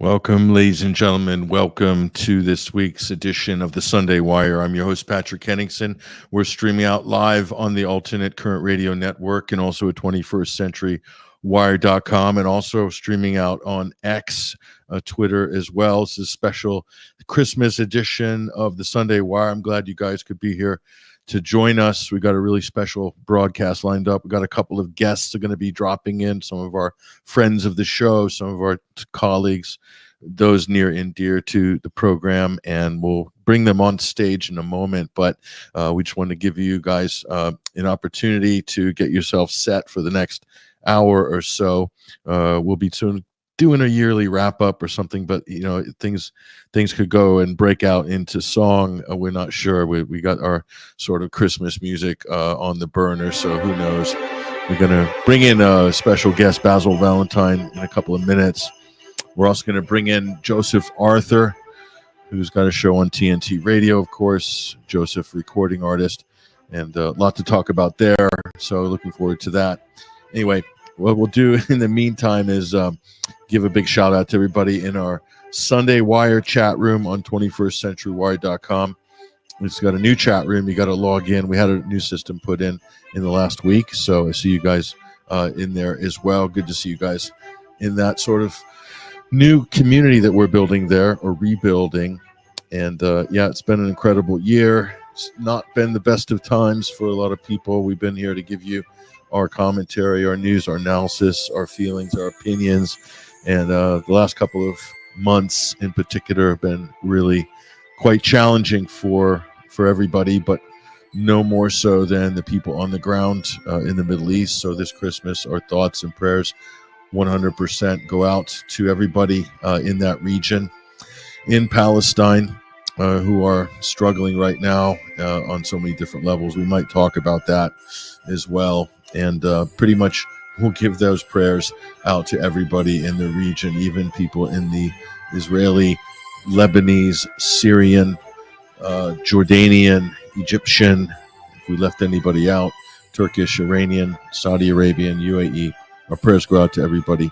Welcome, ladies and gentlemen. Welcome to this week's edition of the Sunday Wire. I'm your host, Patrick Henningsen. We're streaming out live on the Alternate Current Radio Network and also at 21stCenturyWire.com, and also streaming out on X, Twitter as well. It's a special Christmas edition of the Sunday Wire. I'm glad you guys could be here to join us. We got a really special broadcast lined up. We got a couple of guests that are going to be dropping in, some of our friends of the show, some of our colleagues, those near and dear to the program, and we'll bring them on stage in a moment. But we just want to give you guys an opportunity to get yourself set for the next hour or so. We'll be doing a yearly wrap up or something, but you know, things could go and break out into song. We're not sure. We got our sort of Christmas music on the burner, so who knows. We're gonna bring in a special guest, Basil Valentine, in a couple of minutes. We're also gonna bring in Joseph Arthur, who's got a show on TNT Radio, of course. Joseph, recording artist, and a lot to talk about there, so looking forward to that. Anyway, what we'll do in the meantime is give a big shout out to everybody in our Sunday Wire chat room on 21stCenturyWire.com. It's got a new chat room. You got to log in. We had a new system put in the last week, so I see you guys in there as well. Good to see you guys in that sort of new community that we're building there, or rebuilding. And yeah, it's been an incredible year. It's not been the best of times for a lot of people. We've been here to give you our commentary, our news, our analysis, our feelings, our opinions. And the last couple of months in particular have been really quite challenging for everybody, but no more so than the people on the ground in the Middle East. So this Christmas, our thoughts and prayers 100% go out to everybody in that region, in Palestine, who are struggling right now on so many different levels. We might talk about that as well. And pretty much we'll give those prayers out to everybody in the region, even people in the Israeli, Lebanese, Syrian, Jordanian, Egyptian, if we left anybody out, Turkish, Iranian, Saudi Arabian, UAE. Our prayers go out to everybody,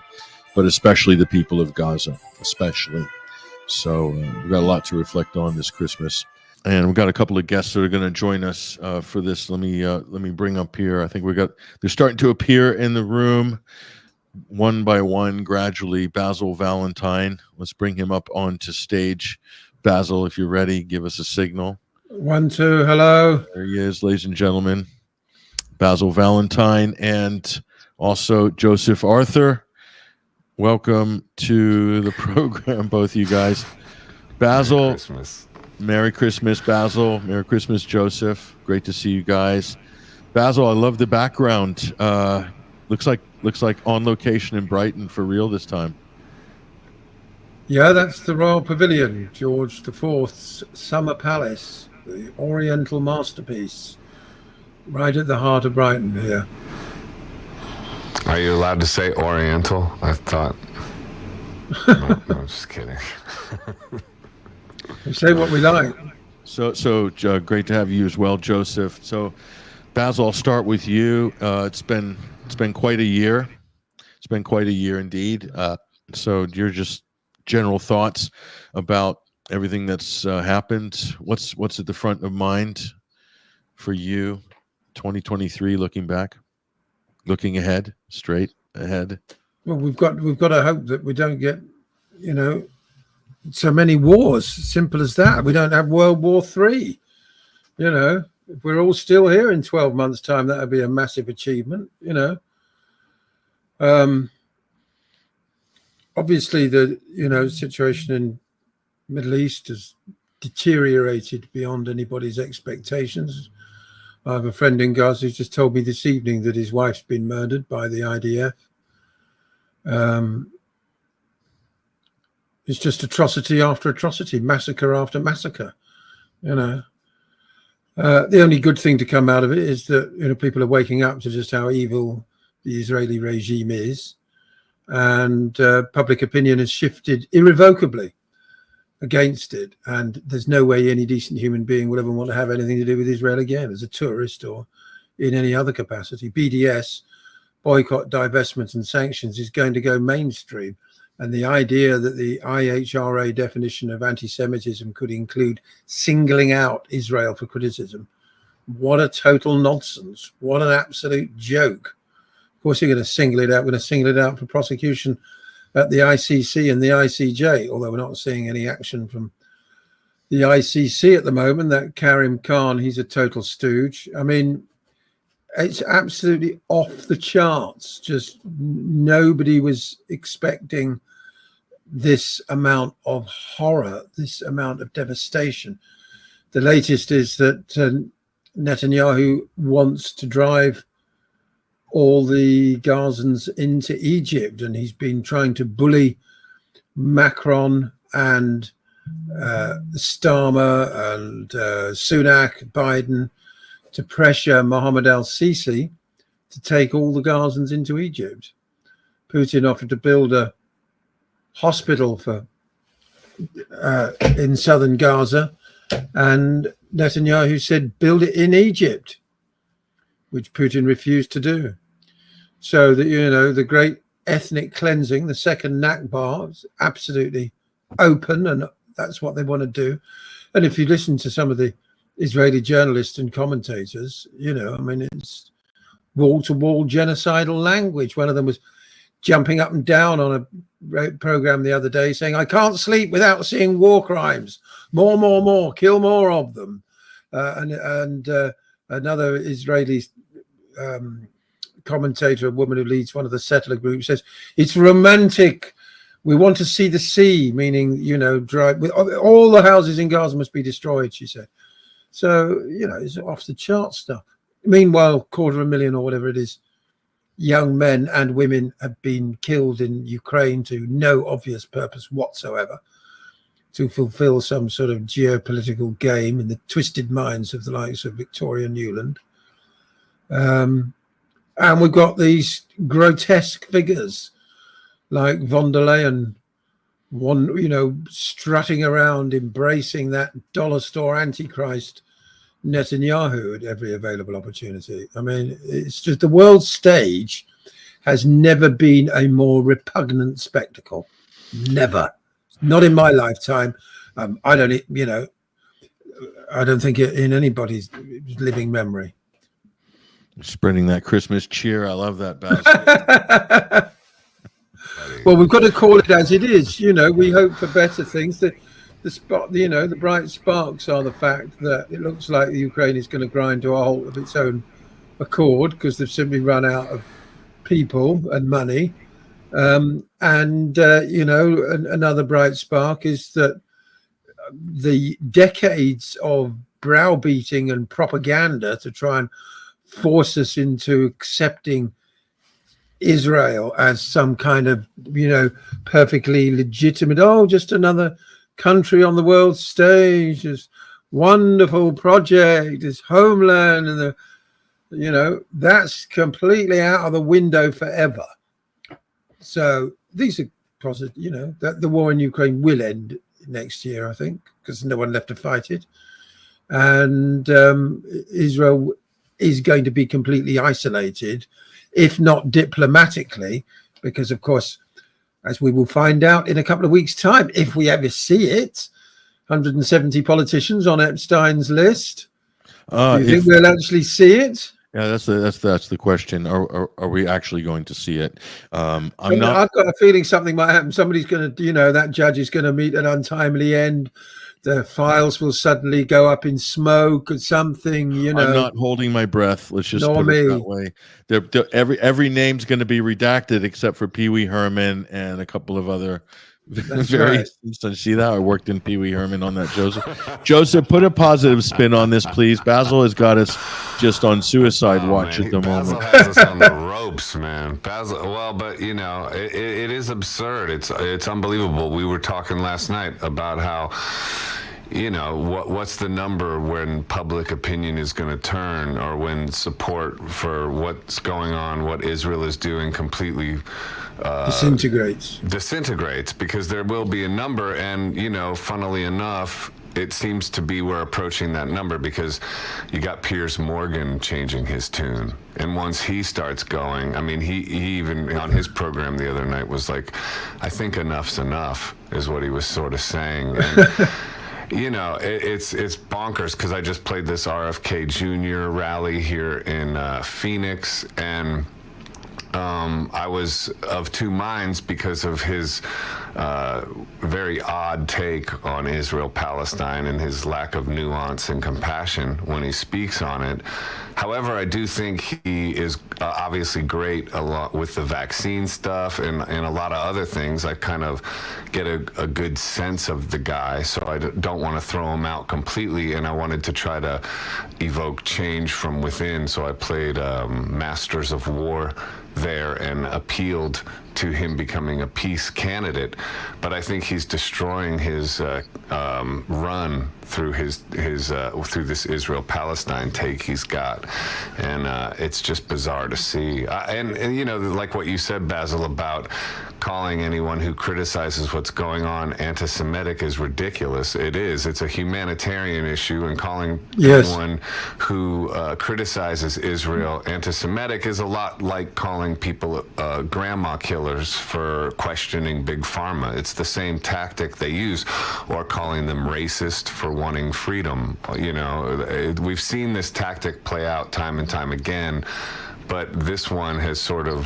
but especially the people of Gaza, especially. So we've got a lot to reflect on this Christmas. And we've got a couple of guests that are going to join us for this. Let me bring up here. I think they're starting to appear in the room one by one, gradually. Basil Valentine. Let's bring him up onto stage. Basil, if you're ready, give us a signal. 1, 2, hello. There he is, ladies and gentlemen. Basil Valentine, and also Joseph Arthur. Welcome to the program, both of you guys. Basil. Merry Christmas. Merry Christmas, Basil. Merry Christmas, Joseph. Great to see you guys. Basil, I love the background. Looks like on location in Brighton for real this time. Yeah, that's the Royal Pavilion, George IV's Summer Palace, the Oriental masterpiece, right at the heart of Brighton here. Are you allowed to say Oriental? I thought. No, I'm just kidding. We say what we like. So great to have you as well, Joseph. So, Basil, I'll start with you. It's been quite a year. It's been quite a year indeed. So, your just general thoughts about everything that's happened. What's at the front of mind for you? 2023, looking back, looking ahead, straight ahead. Well, we've got to hope that we don't get, so many wars. Simple as that. We don't have World War III. If we're all still here in 12 months' time, that would be a massive achievement. Obviously, the situation in Middle East has deteriorated beyond anybody's expectations. I have a friend in Gaza who's just told me this evening that his wife's been murdered by the IDF. It's just atrocity after atrocity, massacre after massacre. The only good thing to come out of it is that people are waking up to just how evil the Israeli regime is, and public opinion has shifted irrevocably against it. And there's no way any decent human being will ever want to have anything to do with Israel again as a tourist or in any other capacity. BDS, boycott, divestment and sanctions, is going to go mainstream. And the idea that the IHRA definition of anti-Semitism could include singling out Israel for criticism. What a total nonsense. What an absolute joke. Of course, you're going to single it out. We're going to single it out for prosecution at the ICC and the ICJ, although we're not seeing any action from the ICC at the moment. That Karim Khan, he's a total stooge. I mean, it's absolutely off the charts. Just nobody was expecting this amount of horror, this amount of devastation. The latest is that Netanyahu wants to drive all the Gazans into Egypt, and he's been trying to bully Macron and Starmer and Sunak, Biden, to pressure Mohammed al-Sisi to take all the Gazans into Egypt. Putin offered to build a hospital for in southern Gaza, and Netanyahu said build it in Egypt, which Putin refused to do. So that, you know, the great ethnic cleansing, the second Nakba, is absolutely open, and that's what they want to do. And if you listen to some of the Israeli journalists and commentators, you know, I mean, it's wall-to-wall genocidal language. One of them was jumping up and down on a program the other day saying, I can't sleep without seeing war crimes. More, kill more of them. And another Israeli commentator, a woman who leads one of the settler groups, says, it's romantic. We want to see the sea, meaning, you know, drive. All the houses in Gaza must be destroyed, she said. So, you know, it's off the chart stuff. Meanwhile, 250,000 or whatever it is, young men and women have been killed in Ukraine to no obvious purpose whatsoever, to fulfill some sort of geopolitical game in the twisted minds of the likes of Victoria Nuland. And we've got these grotesque figures like von der Leyen, one, you know, strutting around, embracing that dollar store antichrist Netanyahu at every available opportunity. I mean, it's just the world stage has never been a more repugnant spectacle. Never. Not in my lifetime. I don't, you know, I don't think it in anybody's living memory. Spreading that Christmas cheer. I love that, Basil. Well, we've got to call it as it is. You know, we hope for better things. You know, the bright sparks are the fact that it looks like the Ukraine is going to grind to a halt of its own accord because they've simply run out of people and money. You know, another bright spark is that the decades of browbeating and propaganda to try and force us into accepting Israel as some kind of, you know, perfectly legitimate, just another country on the world stage, this wonderful project, this homeland, and you know, that's completely out of the window forever. So these are positive, you know, that the war in Ukraine will end next year, I think, because there's no one left to fight it. And Israel is going to be completely isolated, if not diplomatically, because, of course, as we will find out in a couple of weeks' time, if we ever see it, 170 politicians on Epstein's list. Do you think we'll actually see it? Yeah, that's the question. Are we actually going to see it? I've got a feeling something might happen. Somebody's going to, you know, that judge is going to meet an untimely end. The files will suddenly go up in smoke or something, you know. I'm not holding my breath. Let's just put it that way. Every name's going to be redacted except for Pee Wee Herman and a couple of other various things. See that? I worked in Pee Wee Herman on that, Joseph. Joseph, put a positive spin on this, please. Basil has got us just on suicide watch at the moment. Basil has us on the ropes, man. Basil, well, but you know, it is absurd. It's unbelievable. We were talking last night about how, you know, what's the number when public opinion is going to turn, or when support for what's going on, what Israel is doing, completely disintegrates, because there will be a number. And, you know, funnily enough, it seems to be we're approaching that number, because you got Piers Morgan changing his tune. And once he starts going, I mean, he even on his program the other night was like, I think enough's enough, is what he was sort of saying. And, you know, it's bonkers, because I just played this RFK Jr. rally here in Phoenix, and I was of two minds because of his very odd take on Israel-Palestine and his lack of nuance and compassion when he speaks on it. However, I do think he is obviously great a lot with the vaccine stuff and a lot of other things. I kind of get a good sense of the guy, so I don't want to throw him out completely, and I wanted to try to evoke change from within. So I played Masters of War there and appealed to him becoming a peace candidate. But I think he's destroying his run through through this Israel-Palestine take he's got, and it's just bizarre to see. And you know, like what you said, Basil, about calling anyone who criticizes what's going on anti-Semitic is ridiculous. It is. It's a humanitarian issue, and calling anyone who criticizes Israel anti-Semitic is a lot like calling people grandma killers for questioning Big Pharma. It's the same tactic they use, or calling them racist for wanting freedom. You know, we've seen this tactic play out time and time again. But this one has sort of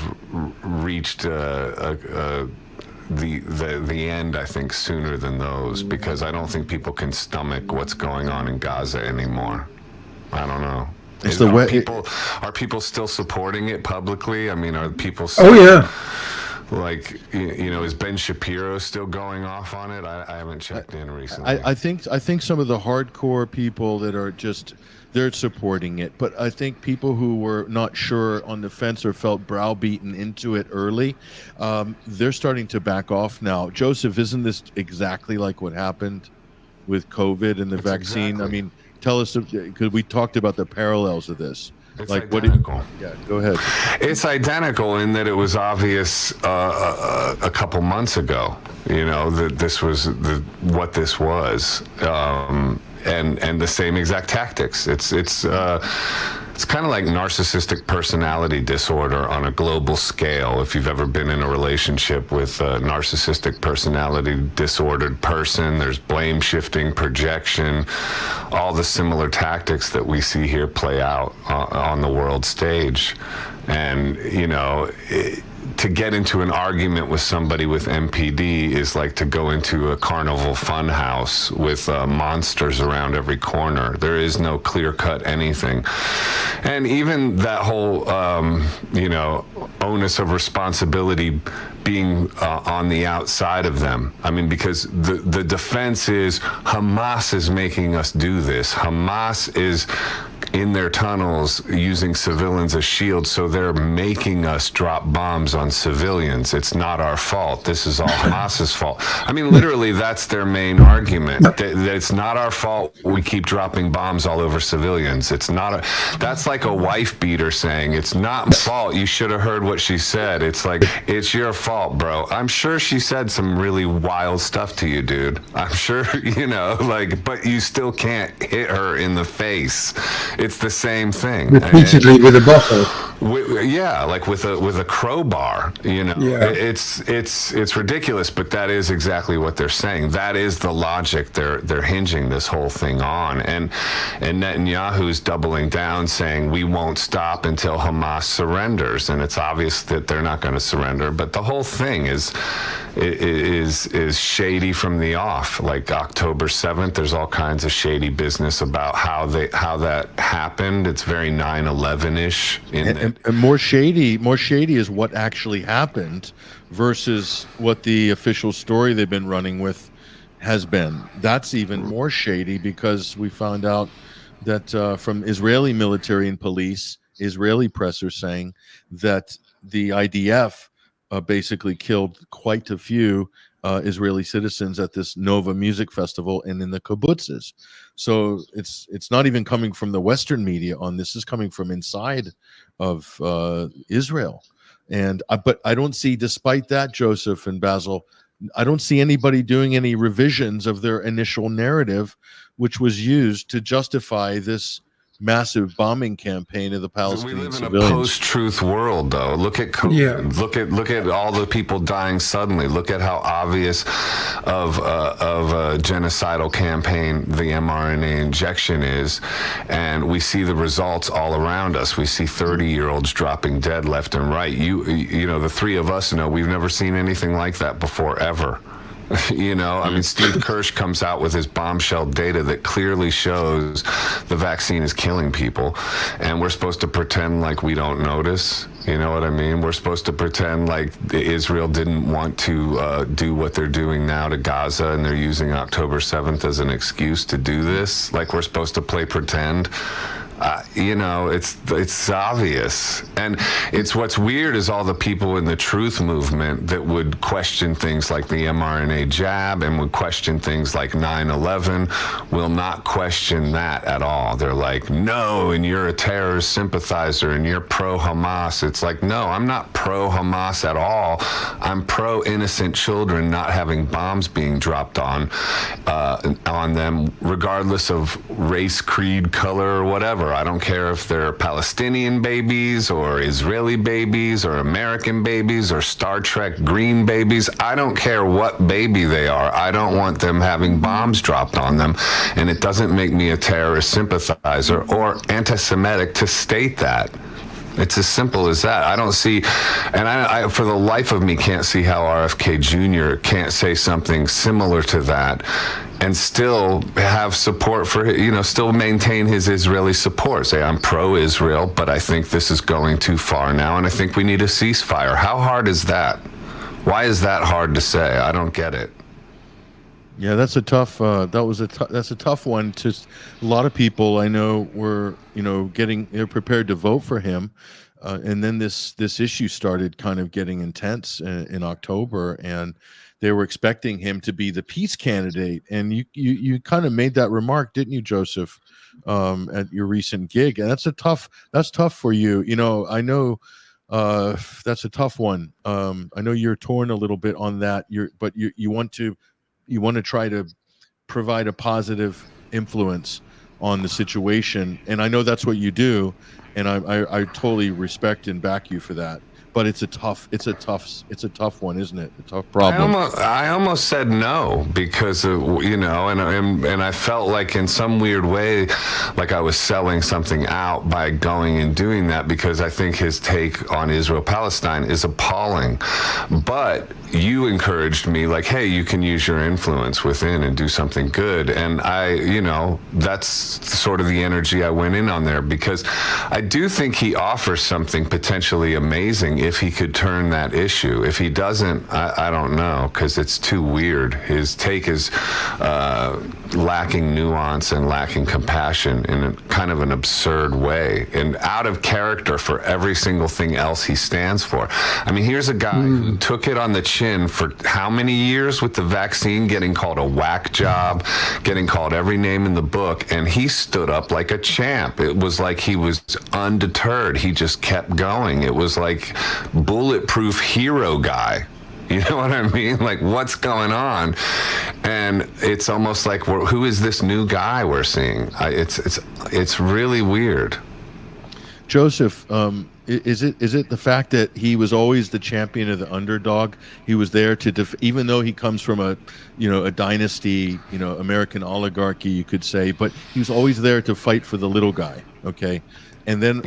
reached the end, I think, sooner than those, because I don't think people can stomach what's going on in Gaza anymore. I don't know. Are people still supporting it publicly? I mean, are people still, like, you know, is Ben Shapiro still going off on it? I haven't checked in recently. I think some of the hardcore people that are just, they're supporting it, but I think people who were not sure, on the fence, or felt browbeaten into it early, they're starting to back off now. Joseph, isn't this exactly like what happened with COVID and the vaccine? Exactly. I mean, tell us, because we talked about the parallels of this. It's like, identical. Go ahead. It's identical in that it was obvious a couple months ago, you know, that this was what this was, and the same exact tactics. It's kind of like narcissistic personality disorder on a global scale. If you've ever been in a relationship with a narcissistic personality disordered person, there's blame shifting, projection, all the similar tactics that we see here play out on the world stage. And, you know, to get into an argument with somebody with MPD is like to go into a carnival fun house with monsters around every corner. There is no clear-cut anything. And even that whole, you know, onus of responsibility being on the outside of them. I mean, because the defense is Hamas is making us do this. Hamas is in their tunnels using civilians as shields, so they're making us drop bombs on civilians. It's not our fault. This is all Hamas's fault. I mean, literally, that's their main argument. That it's not our fault. We keep dropping bombs all over civilians. It's not that's like a wife beater saying, it's not my fault. You should have heard what she said. It's like, it's your fault, bro. I'm sure she said some really wild stuff to you, dude. I'm sure, you know, like, but you still can't hit her in the face. It's the same thing. Repeatedly with a bottle. Yeah, like with a crowbar. You know, it's ridiculous, but that is exactly what they're saying. That is the logic they're hinging this whole thing on. And Netanyahu's doubling down, saying we won't stop until Hamas surrenders. And it's obvious that they're not going to surrender. But the whole thing is shady from the off. Like October 7th, there's all kinds of shady business about how that happened. It's very 9/11-ish. And more shady is what actually happened versus what the official story they've been running with has been. That's even more shady, because we found out that from Israeli military and police, Israeli press are saying that the IDF basically killed quite a few Israeli citizens at this Nova Music Festival and in the kibbutzes. So it's not even coming from the Western media on this. Is coming from inside of Israel. And but I don't see, despite that, Joseph and Basil, I don't see anybody doing any revisions of their initial narrative, which was used to justify this massive bombing campaign of the Palestinian We live in civilians. a post-truth world, though. Look at COVID. Yeah. Look at all the people dying suddenly. Look at how obvious of a genocidal campaign the mRNA injection is, and we see the results all around us. We see 30-year-olds dropping dead left and right. You know, the three of us know we've never seen anything like that before, ever. You know, I mean, Steve Kirsch comes out with his bombshell data that clearly shows the vaccine is killing people, and we're supposed to pretend like we don't notice. You know what I mean? We're supposed to pretend like Israel didn't want to do what they're doing now to Gaza, and they're using October 7th as an excuse to do this. Like we're supposed to play pretend. You know, it's obvious. And it's what's weird is all the people in the truth movement that would question things like the mRNA jab and would question things like 9/11 will not question that at all. They're like, no, and you're a terrorist sympathizer and you're pro-Hamas. It's like, no, I'm not pro-Hamas at all. I'm pro-innocent children not having bombs being dropped on them, regardless of race, creed, color, or whatever. I don't care if they're Palestinian babies or Israeli babies or American babies or Star Trek green babies. I don't care what baby they are. I don't want them having bombs dropped on them. And it doesn't make me a terrorist sympathizer or anti-Semitic to state that. It's as simple as that. I don't see, and I for the life of me can't see how RFK Jr. can't say something similar to that and still have support for, you know, still maintain his Israeli support. Say, I'm pro-Israel, but I think this is going too far now, and I think we need a ceasefire. How hard is that? Why is that hard to say? I don't get it. Yeah, that's a tough. That's a tough one. A lot of people I know were, you know, they're prepared to vote for him, and then this issue started kind of getting intense in October, and they were expecting him to be the peace candidate. And you kind of made that remark, didn't you, Joseph, at your recent gig? And that's tough for you. You know, I know that's a tough one. I know you're torn a little bit on that. But you want to try to provide a positive influence on the situation, and I know that's what you do, and I totally respect and back you for that. But it's a tough one, isn't it? A tough problem. I almost said no because of, you know, and I felt like in some weird way, like I was selling something out by going and doing that, because I think his take on Israel-Palestine is appalling. But you encouraged me, like, hey, you can use your influence within and do something good. And you know, that's sort of the energy I went in on there, because I do think he offers something potentially amazing if he could turn that issue. If he doesn't, I don't know, because it's too weird. His take is lacking nuance and lacking compassion in a kind of an absurd way and out of character for every single thing else he stands for. I mean, here's a guy who took it on the chin for how many years with the vaccine, getting called a whack job, getting called every name in the book, and he stood up like a champ. It was like he was undeterred. He just kept going. It was like bulletproof hero guy. You know what I mean? Like, what's going on? And it's almost like, who is this new guy we're seeing? It's really weird. Joseph, is it the fact that he was always the champion of the underdog? He was there to even though he comes from a dynasty, American oligarchy, you could say, but he was always there to fight for the little guy. Okay, and then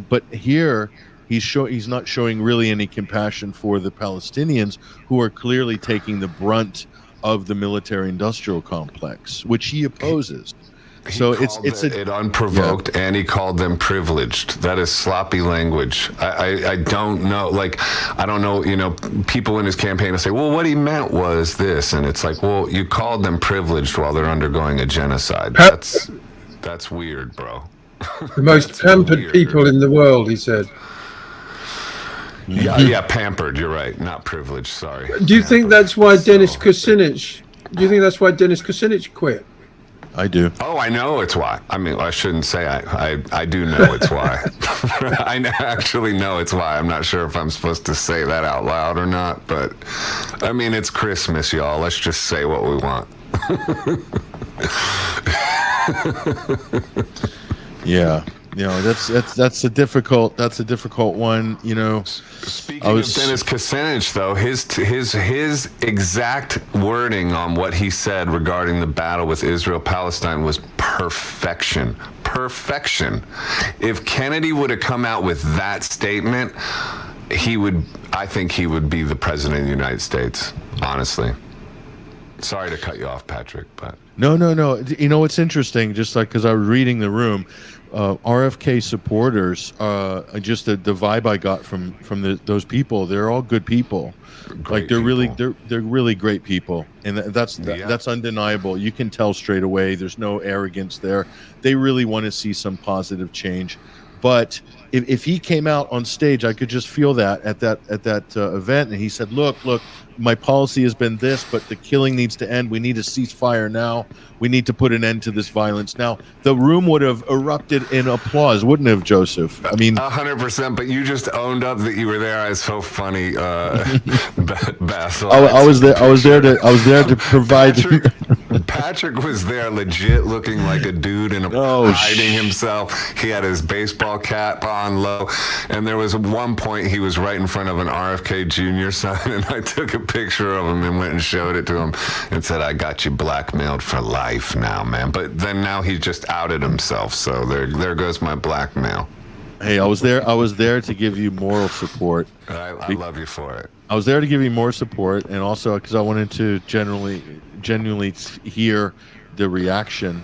but here he's not showing really any compassion for the Palestinians, who are clearly taking the brunt of the military-industrial complex, which he opposes. So it's unprovoked, and he called them privileged. That is sloppy language. I don't know. Like, I don't know. People in his campaign will say, "Well, what he meant was this," and it's like, "Well, you called them privileged while they're undergoing a genocide." That's weird, bro. The most pampered people in the world, he said. Yeah, pampered. You're right. Not privileged. Sorry. Do you think that's why Dennis Kucinich? Do you think that's why Dennis Kucinich quit? I do. Oh, I know it's why. I mean, I shouldn't say I do know it's why. Actually know it's why. I'm not sure if I'm supposed to say that out loud or not, but I mean, it's Christmas, y'all. Let's just say what we want. Yeah. That's a difficult one, Speaking of Dennis Kucinich, though, his exact wording on what he said regarding the battle with Israel-Palestine was perfection. Perfection. If Kennedy would have come out with that statement, I think he would be the president of the United States, honestly. Sorry to cut you off, Patrick, but... No. It's interesting, just like because I was reading the room, RFK supporters, just the vibe I got from those people, they're all good people. They're really great people, and that's undeniable. You can tell straight away. There's no arrogance there. They really want to see some positive change. But if he came out on stage, I could just feel that at that event, and he said, "Look, my policy has been this, but the killing needs to end. We need a ceasefire now. We need to put an end to this violence now." The room would have erupted in applause, wouldn't have, Joseph? I mean, 100%. But you just owned up that you were there. It's so funny, Basil. I was there to provide. Patrick was there, legit looking like a dude and hiding himself. He had his baseball cap on low, and there was one point he was right in front of an RFK Jr. sign, and I took a picture of him and went and showed it to him and said, "I got you blackmailed for life now, man." But then now he just outed himself, so there goes my blackmail. Hey, I was there to give you moral support. I love you for it. I was there to give you more support, and also because I wanted to genuinely hear the reaction,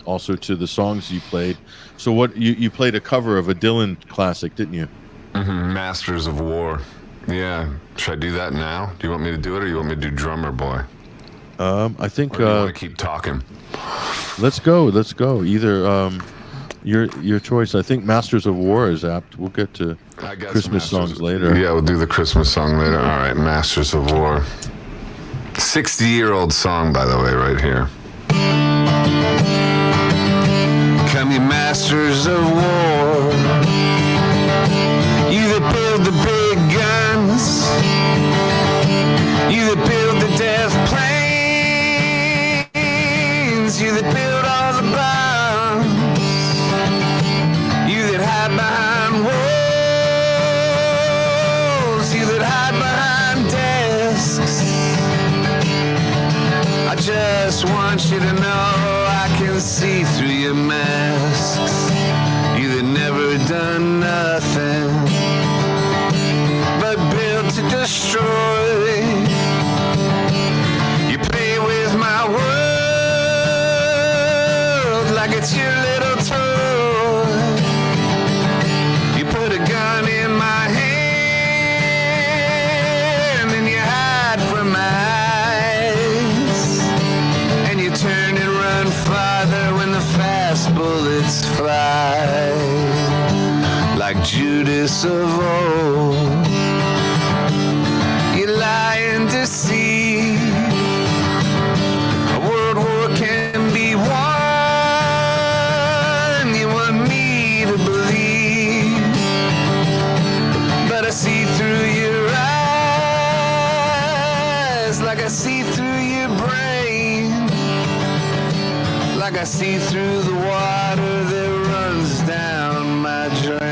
also to the songs you played. So what you played a cover of a Dylan classic, didn't you? Mm-hmm. Masters of War. Yeah. Should I do that now? Do you want me to do it, or you want me to do Drummer Boy? I think. Or do you want to keep talking? Let's go. Either your choice. I think Masters of War is apt. We'll get to Christmas songs later. Yeah, we'll do the Christmas song later. All right, Masters of War. 60-year-old song, by the way, right here. Come, you masters of war, you that build the big guns, you that build the death planes, you that build all the bombs, you that hide behind walls, you that hide behind desks. I just want you to know I can see through your masks. You that never done nothing but built to destroy. You play with my world like it's your little toy. You put a gun in my hand and you hide from my eyes, and you turn and run farther when the fast bullets fly. Like Judas of old, you lie and deceive. A world war can be won, you want me to believe, but I see through your eyes like I see through your brain, like I see through the water that runs down my drain.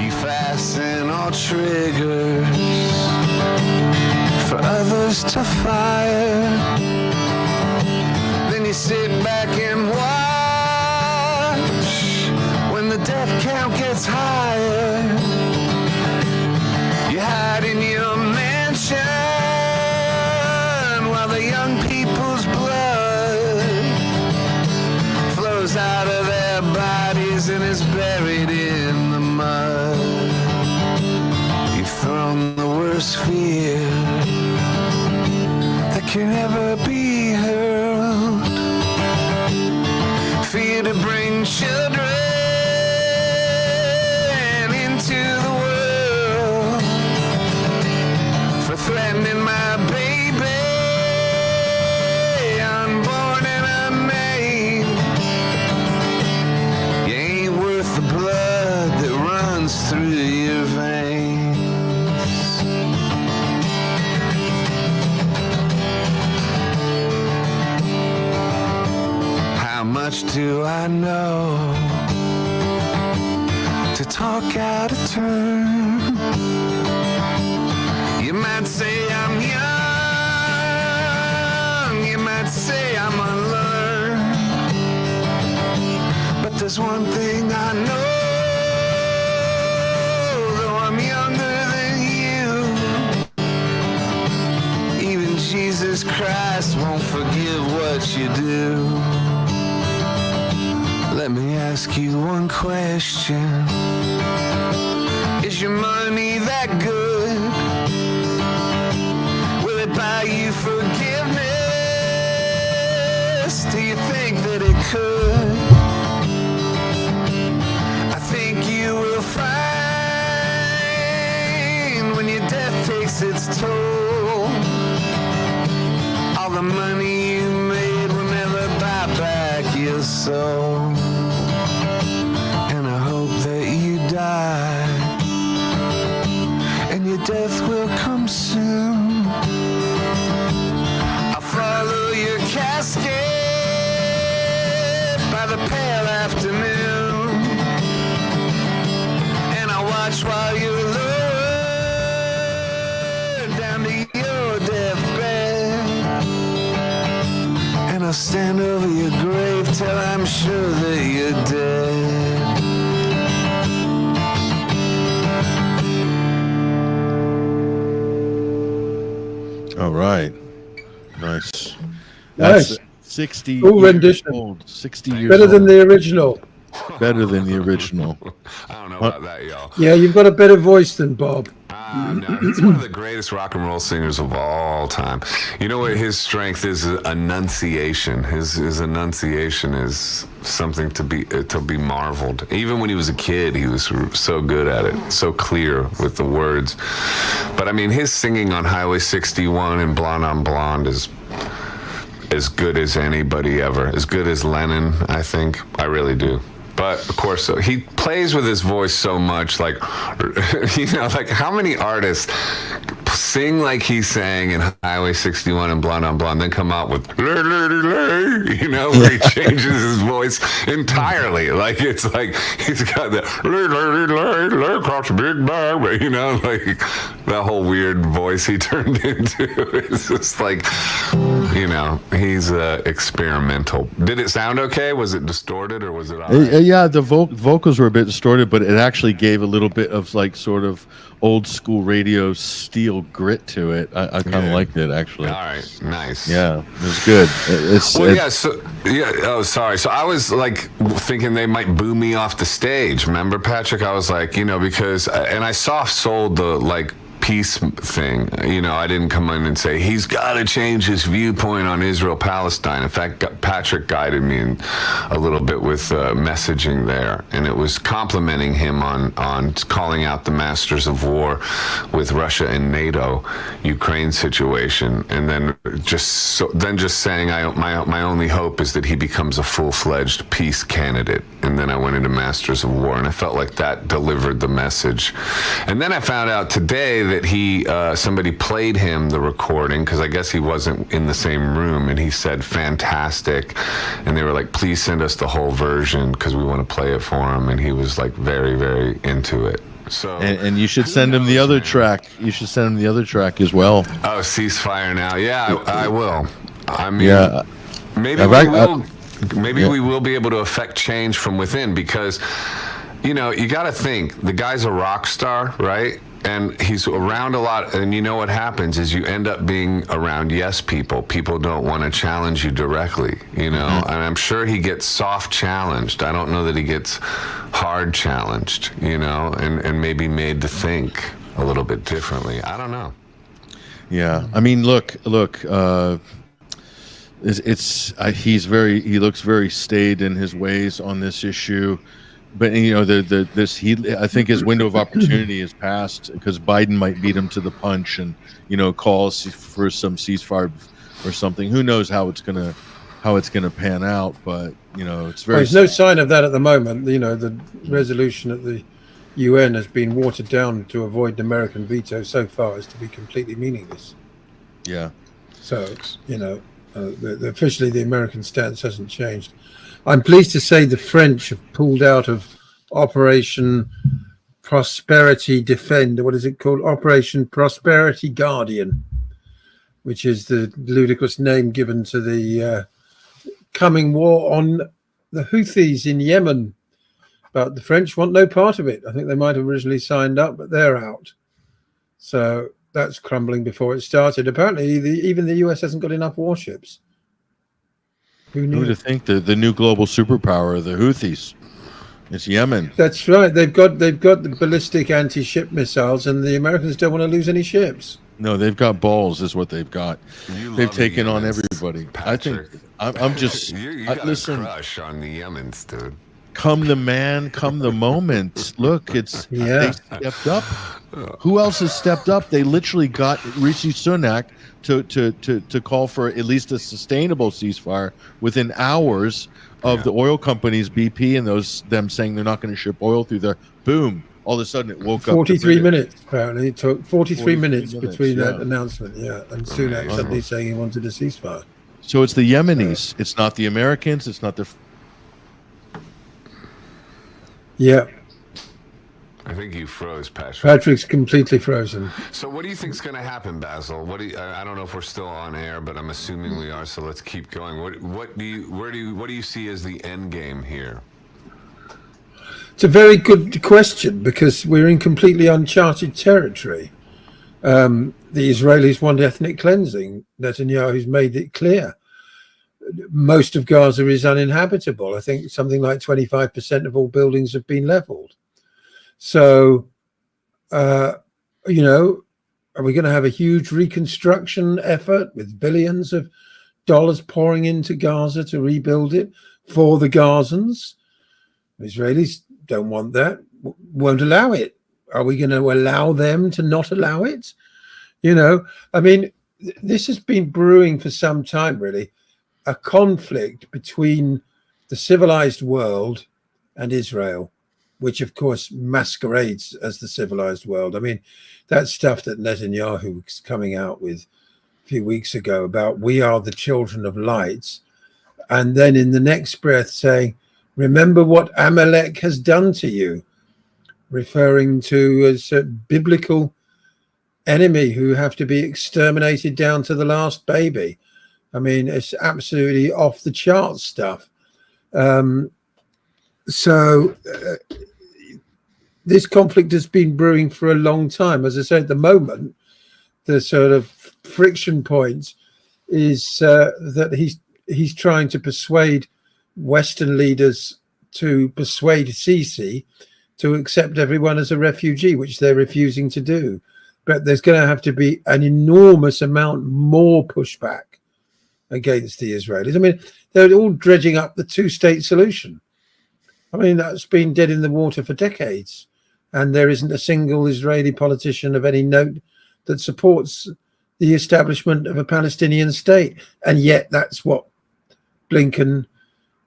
You fasten all triggers for others to fire. Then you sit back and watch when the death count gets higher. You hide in your mansion while the young people's blood flows out of their bodies and is buried in the mud. You've thrown the worst fear that can ever be hurled talk out of turn. You might say I'm young, you might say I'm unlearned, but there's one thing I know, though I'm younger than you, even Jesus Christ won't forgive what you do. Let me ask you one question. Is your money that good? Will it buy you forgiveness? Do you think that it could? I think you will find when your death takes its toll, all the money you made will never buy back your soul. And I hope that you die, and your death will come soon. I'll follow your casket by the pale afternoon, and I'll watch while you're lowered down to your deathbed, and I'll stand over your grave till I'm sure that you're dead. All right. Nice. Nice. That's 60 Cool years rendition. old. 60 years Better old. than the original. Better than the original. I don't know about that, y'all. Yeah, you've got a better voice than Bob. No, he's one of the greatest rock and roll singers of all time. You know what his strength is? Enunciation. His enunciation is something to be marveled. Even when he was a kid, he was so good at it, so clear with the words. But I mean, his singing on Highway 61 and Blonde on Blonde is as good as anybody ever. As good as Lennon, I think. I really do. But of course, he plays with his voice so much, like, you know, like how many artists sing like he sang in Highway 61 and Blonde on Blonde, then come out with, you know, where he changes his voice entirely. Like, it's like he's got that, across a big bag, you know, like that whole weird voice he turned into. It's just like, you know, he's experimental. Did it sound okay? Was it distorted or was it all right? Yeah, the vocals were a bit distorted, but it actually gave a little bit of like sort of old school radio steel grit to it. I kind of liked it, actually. All right, nice. Yeah, it was good. Oh, sorry. So I was like thinking they might boo me off the stage. Remember, Patrick? I was like, you know, because and I soft sold the like peace thing. You know, I didn't come in and say he's got to change his viewpoint on Israel-Palestine. In fact, Patrick guided me in a little bit with messaging there, and it was complimenting him on calling out the masters of war with Russia and NATO, Ukraine situation, and then just saying my only hope is that he becomes a full-fledged peace candidate. And then I went into Masters of War, and I felt like that delivered the message. And then I found out today that somebody played him the recording, because I guess he wasn't in the same room, and he said fantastic, and they were like, please send us the whole version because we want to play it for him, and he was like very, very into it. So and you should send him the other track. You should send him the other track as well. Oh, Ceasefire Now. Yeah, I will. I mean, yeah, maybe we will be able to affect change from within, because, you know, you got to think the guy's a rock star, right? And he's around a lot, and you know what happens is you end up being around yes people. People don't want to challenge you directly, you know. And I'm sure he gets soft challenged. I don't know that he gets hard challenged, you know, and maybe made to think a little bit differently. I don't know. Yeah, I mean, look. He looks very staid in his ways on this issue. But you know, I think his window of opportunity is passed, because Biden might beat him to the punch and, you know, calls for some ceasefire or something. Who knows how it's gonna pan out? But you know, it's very. There's no sign of that at the moment. You know, the resolution at the UN has been watered down to avoid the American veto so far as to be completely meaningless. Yeah. So you know, officially the American stance hasn't changed. I'm pleased to say the French have pulled out of Operation Prosperity Defender. What is it called? Operation Prosperity Guardian, which is the ludicrous name given to the coming war on the Houthis in Yemen. But the French want no part of it. I think they might have originally signed up, but they're out. So that's crumbling before it started. Apparently, even the US hasn't got enough warships. Who knew? Who would think the new global superpower, the Houthis? It's Yemen. That's right. They've got the ballistic anti-ship missiles, and the Americans don't want to lose any ships. No, they've got balls, is what they've got. They've taken on everybody. Patrick. I think I'm just you got listen. a crush on the Yemens, dude. Come the man, come the moment. Look, it's Yeah. they stepped up. Who else has stepped up? They literally got Rishi Sunak to call for at least a sustainable ceasefire within hours of the oil companies, BP, and them saying they're not going to ship oil through there. Boom! All of a sudden, it woke up. 43 minutes, apparently. It took 43 minutes between that yeah. announcement, and Sunak suddenly saying he wanted a ceasefire. So it's the Yemenis. It's not the Americans. It's not the. Yeah. I think you froze, Patrick. Patrick's completely frozen. So what do you think's going to happen, Basil? I don't know if we're still on air, but I'm assuming we are. So let's keep going. What do you see as the end game here? It's a very good question because we're in completely uncharted territory. The Israelis want ethnic cleansing. Netanyahu's made it clear. Most of Gaza is uninhabitable. I think something like 25% of all buildings have been leveled. So, are we going to have a huge reconstruction effort with billions of dollars pouring into Gaza to rebuild it for the Gazans? The Israelis don't want that, won't allow it. Are we going to allow them to not allow it? This has been brewing for some time, really, a conflict between the civilized world and Israel, which of course masquerades as the civilized world. That stuff that Netanyahu was coming out with a few weeks ago about we are the children of light, and then in the next breath saying, remember what Amalek has done to you, referring to a biblical enemy who have to be exterminated down to the last baby. It's absolutely off the charts stuff. This conflict has been brewing for a long time. As I said, at the moment, the sort of friction point is that he's trying to persuade Western leaders to persuade Sisi to accept everyone as a refugee, which they're refusing to do. But there's going to have to be an enormous amount more pushback against the Israelis. They're all dredging up the two-state solution. That's been dead in the water for decades. And there isn't a single Israeli politician of any note that supports the establishment of a Palestinian state. And yet that's what Blinken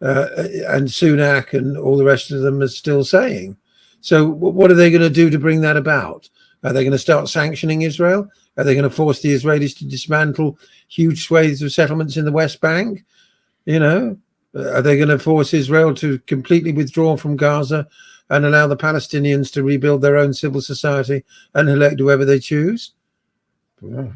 and Sunak and all the rest of them are still saying. So what are they going to do to bring that about? Are they going to start sanctioning Israel? Are they going to force the Israelis to dismantle huge swathes of settlements in the West Bank? Are they going to force Israel to completely withdraw from Gaza and allow the Palestinians to rebuild their own civil society and elect whoever they choose? Well,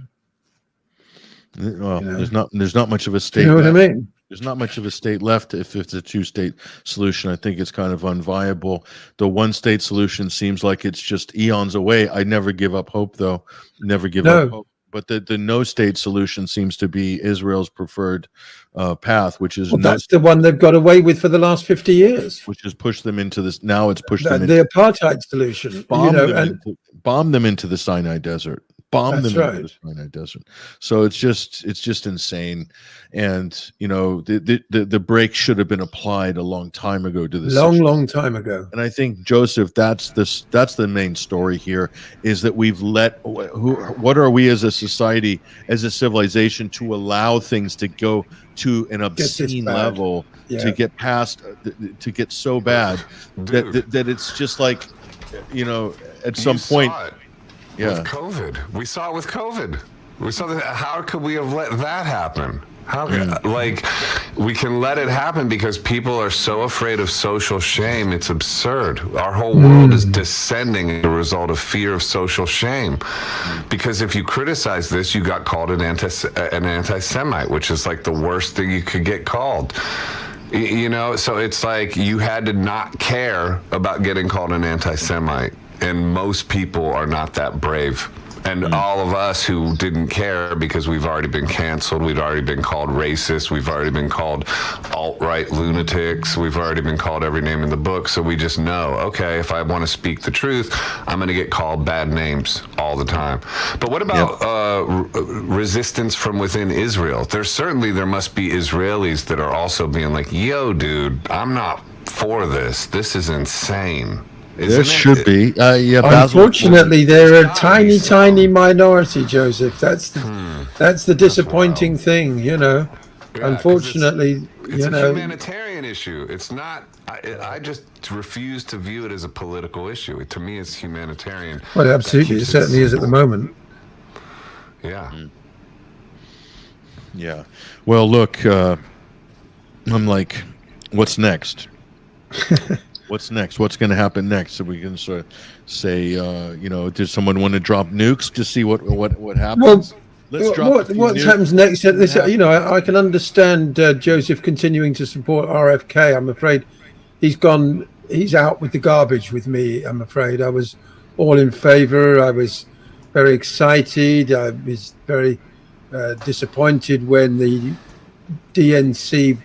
there's not much of a state. You know what I mean? There's not much of a state left if it's a two-state solution. I think it's kind of unviable. The one-state solution seems like it's just eons away. I never give up hope, though. Never give up hope. But the no-state solution seems to be Israel's preferred path, which is that's the one they've got away with for the last 50 years. Which has pushed them into this. Now it's pushed them into the apartheid solution. Bomb them into the Sinai Desert. Bomb them into the Sinai Desert. So it's just insane. And the brake should have been applied a long time ago to this. Long time ago. And I think, Joseph, that's the main story here, is that we've what are we as a society, as a civilization, to allow things to go to an obscene level, to get past, to get so bad that it's just like, at some point. With COVID. We saw it with COVID. We saw that. How could we have let that happen? How like we can let it happen because people are so afraid of social shame. It's absurd. Our whole world is descending as a result of fear of social shame. Because if you criticize this, you got called an anti-Semite, which is like the worst thing you could get called. You know, so it's like you had to not care about getting called an anti-Semite, and most people are not that brave. And all of us who didn't care because we've already been canceled, we've already been called racist, we've already been called alt-right lunatics, we've already been called every name in the book, so we just know, okay, if I want to speak the truth, I'm going to get called bad names all the time. But what about resistance from within Israel? There must be Israelis that are also being like, yo, dude, I'm not for this. This is insane. There should be. Unfortunately, they're a tiny minority, Joseph. That's the disappointing thing, you know. Yeah, unfortunately, it's a humanitarian issue. It's not. I just refuse to view it as a political issue. To me, it's humanitarian. Well, absolutely, it certainly is at the moment. Yeah. Yeah. Well, look, I'm like, what's next? What's next? What's going to happen next? So we can sort of say, you know, does someone want to drop nukes to see what happens? Well, what happens next? You know, I can understand Joseph continuing to support RFK. I'm afraid he's out with the garbage with me. I'm afraid I was all in favor. I was very excited. I was very disappointed when the DNC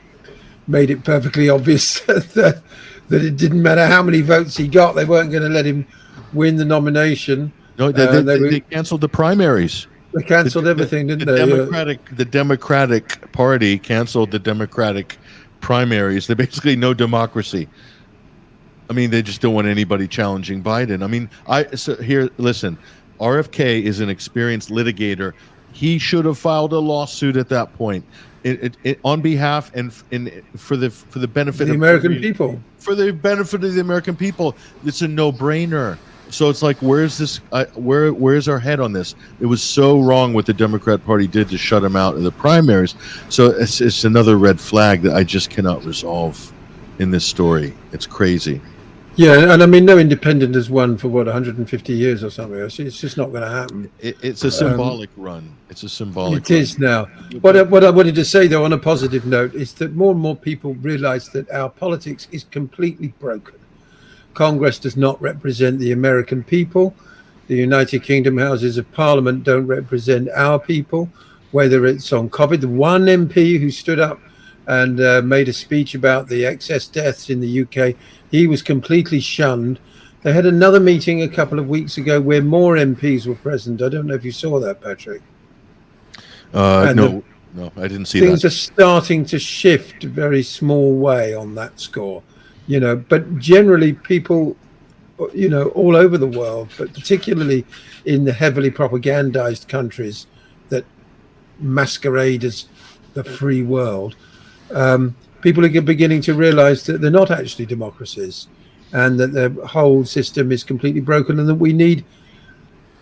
made it perfectly obvious that it didn't matter how many votes he got, they weren't going to let him win the nomination. No, they canceled the primaries. They canceled everything, didn't they? The Democratic Party canceled the Democratic primaries. They're basically no democracy. I mean, they just don't want anybody challenging Biden. I mean, listen, RFK is an experienced litigator. He should have filed a lawsuit at that point. On behalf and for the benefit of the American people. For the benefit of the American people, it's a no-brainer. So it's like, where's this? Where's our head on this? It was so wrong what the Democrat Party did to shut him out in the primaries. So it's another red flag that I just cannot resolve in this story. It's crazy. Yeah, and I mean, no independent has won for 150 years or something. It's just not going to happen. It's a symbolic run. It's a symbolic. It is now. What I wanted to say, though, on a positive note, is that more and more people realise that our politics is completely broken. Congress does not represent the American people. The United Kingdom Houses of Parliament don't represent our people. Whether it's on COVID, the one MP who stood up and made a speech about the excess deaths in the UK, he was completely shunned. They had another meeting a couple of weeks ago where more MPs were present. I don't know if you saw that, Patrick. No, I didn't see that. Things are starting to shift a very small way on that score, you know. But generally, people, you know, all over the world, but particularly in the heavily propagandized countries that masquerade as the free world, people are beginning to realize that they're not actually democracies and that the whole system is completely broken and that we need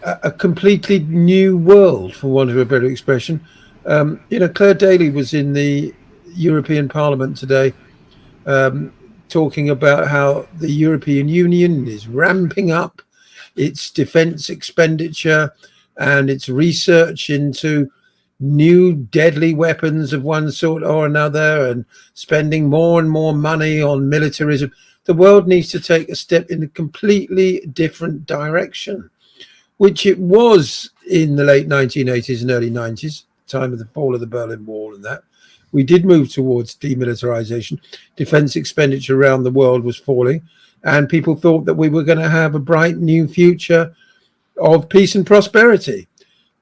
a completely new world, for want of a better expression. You know, Claire Daly was in the European Parliament today talking about how the European Union is ramping up its defense expenditure and its research into new deadly weapons of one sort or another and spending more and more money on militarism. The world needs to take a step in a completely different direction, which it was in the late 1980s and early 90s, time of the fall of the Berlin Wall and that. We did move towards demilitarization. Defense expenditure around the world was falling, and people thought that we were going to have a bright new future of peace and prosperity.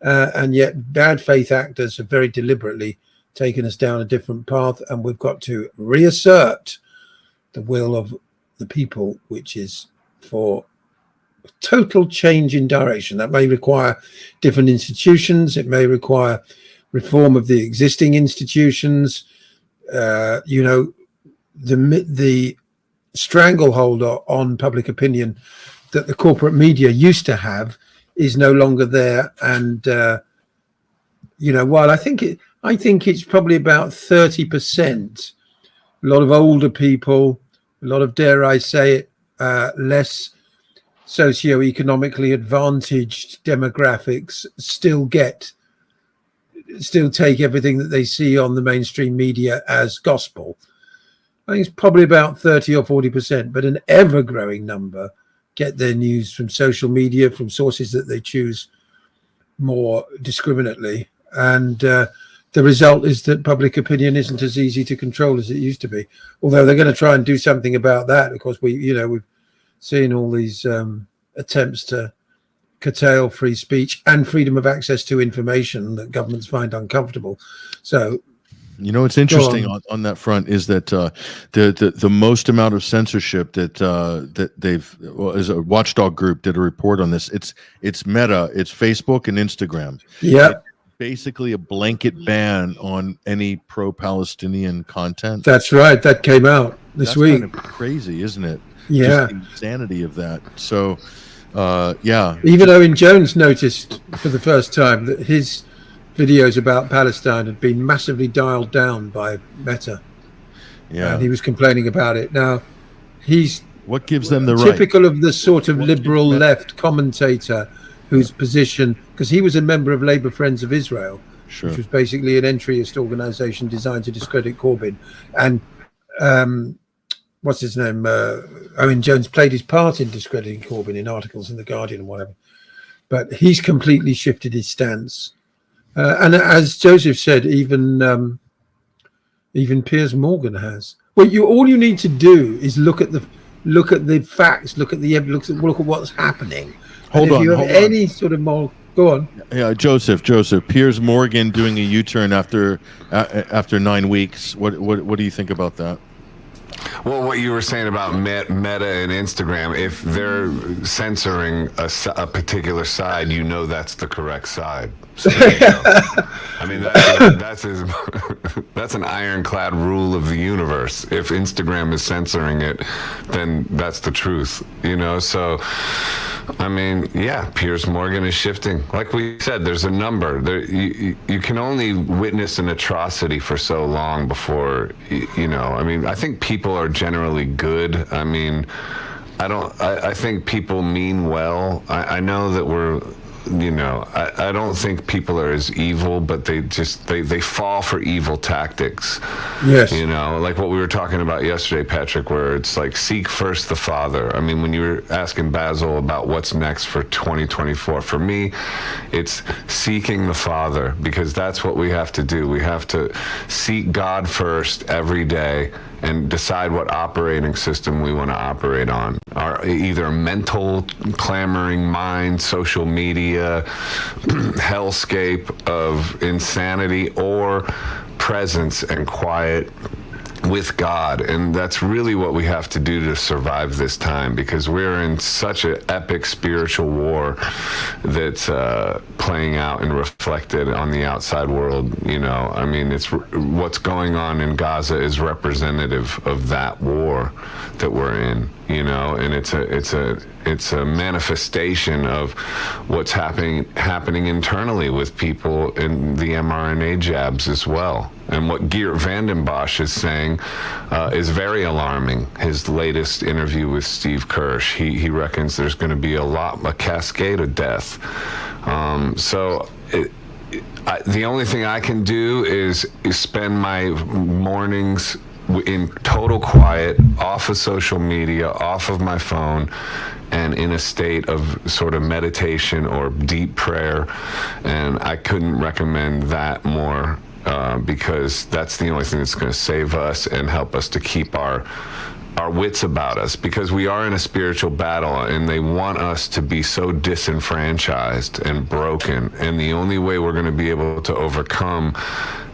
And yet bad faith actors have very deliberately taken us down a different path, and we've got to reassert the will of the people, which is for total change in direction. That may require different institutions. It may require reform of the existing institutions. You know, the stranglehold on public opinion that the corporate media used to have is no longer there. And you know, while I think I think it's probably about 30%. A lot of older people, a lot of, dare I say it, less socioeconomically advantaged demographics still take everything that they see on the mainstream media as gospel. I think it's probably about 30 or 40%, but an ever-growing number get their news from social media, from sources that they choose more discriminately. And the result is that public opinion isn't as easy to control as it used to be. Although they're going to try and do something about that. Of course, we've seen all these attempts to curtail free speech and freedom of access to information that governments find uncomfortable. So, it's interesting on that front is that the most amount of censorship that they've, as a watchdog group did a report on this. It's Meta, it's Facebook and Instagram. Yeah, basically a blanket ban on any pro-Palestinian content. That's right. That came out this week. Kind of crazy, isn't it? Yeah, just the insanity of that. So, yeah. Even Owen Jones noticed for the first time that his videos about Palestine had been massively dialed down by Meta. Yeah, and he was complaining about it. Now, he's what gives them the typical of the sort of liberal left commentator whose position, because he was a member of Labour Friends of Israel, sure, which was basically an entryist organization designed to discredit Corbyn. And what's his name? Owen Jones played his part in discrediting Corbyn in articles in The Guardian and whatever. But he's completely shifted his stance. And as Joseph said, even Piers Morgan has. Well, all you need to do is look at the facts, look at what's happening. Hold on. If you have any sort of moral, go on. Yeah, Joseph. Piers Morgan doing a U-turn after 9 weeks. What do you think about that? Well, what you were saying about Meta and Instagram, if they're censoring a particular side, that's the correct side. So, I mean, that's an ironclad rule of the universe. If Instagram is censoring it, then that's the truth, So, I mean, yeah, Piers Morgan is shifting. Like we said, there's a number. You can only witness an atrocity for so long before, I mean, I think people are generally good. I mean, I think people mean well. I know that we're, I don't think people are as evil, but they fall for evil tactics. Yes. Like what we were talking about yesterday, Patrick, where it's like seek first the Father. I mean, when you were asking Basil about what's next for 2024, for me, it's seeking the Father, because that's what we have to do. We have to seek God first every day and decide what operating system we want to operate on. Either mental clamoring mind, social media, hellscape of insanity, or presence and quiet with God. And that's really what we have to do to survive this time, because we're in such an epic spiritual war that's playing out and reflected on the outside world. I mean, it's what's going on in Gaza is representative of that war that we're in, and it's a manifestation of what's happening internally with people in the mRNA jabs as well. And what Geert Vanden Bossche is saying is very alarming. His latest interview with Steve Kirsch, he reckons there's going to be a cascade of death. The only thing I can do is spend my mornings in total quiet, off of social media, off of my phone, and in a state of sort of meditation or deep prayer. And I couldn't recommend that more, because that's the only thing that's going to save us and help us to keep our wits about us, because we are in a spiritual battle and they want us to be so disenfranchised and broken. And the only way we're going to be able to overcome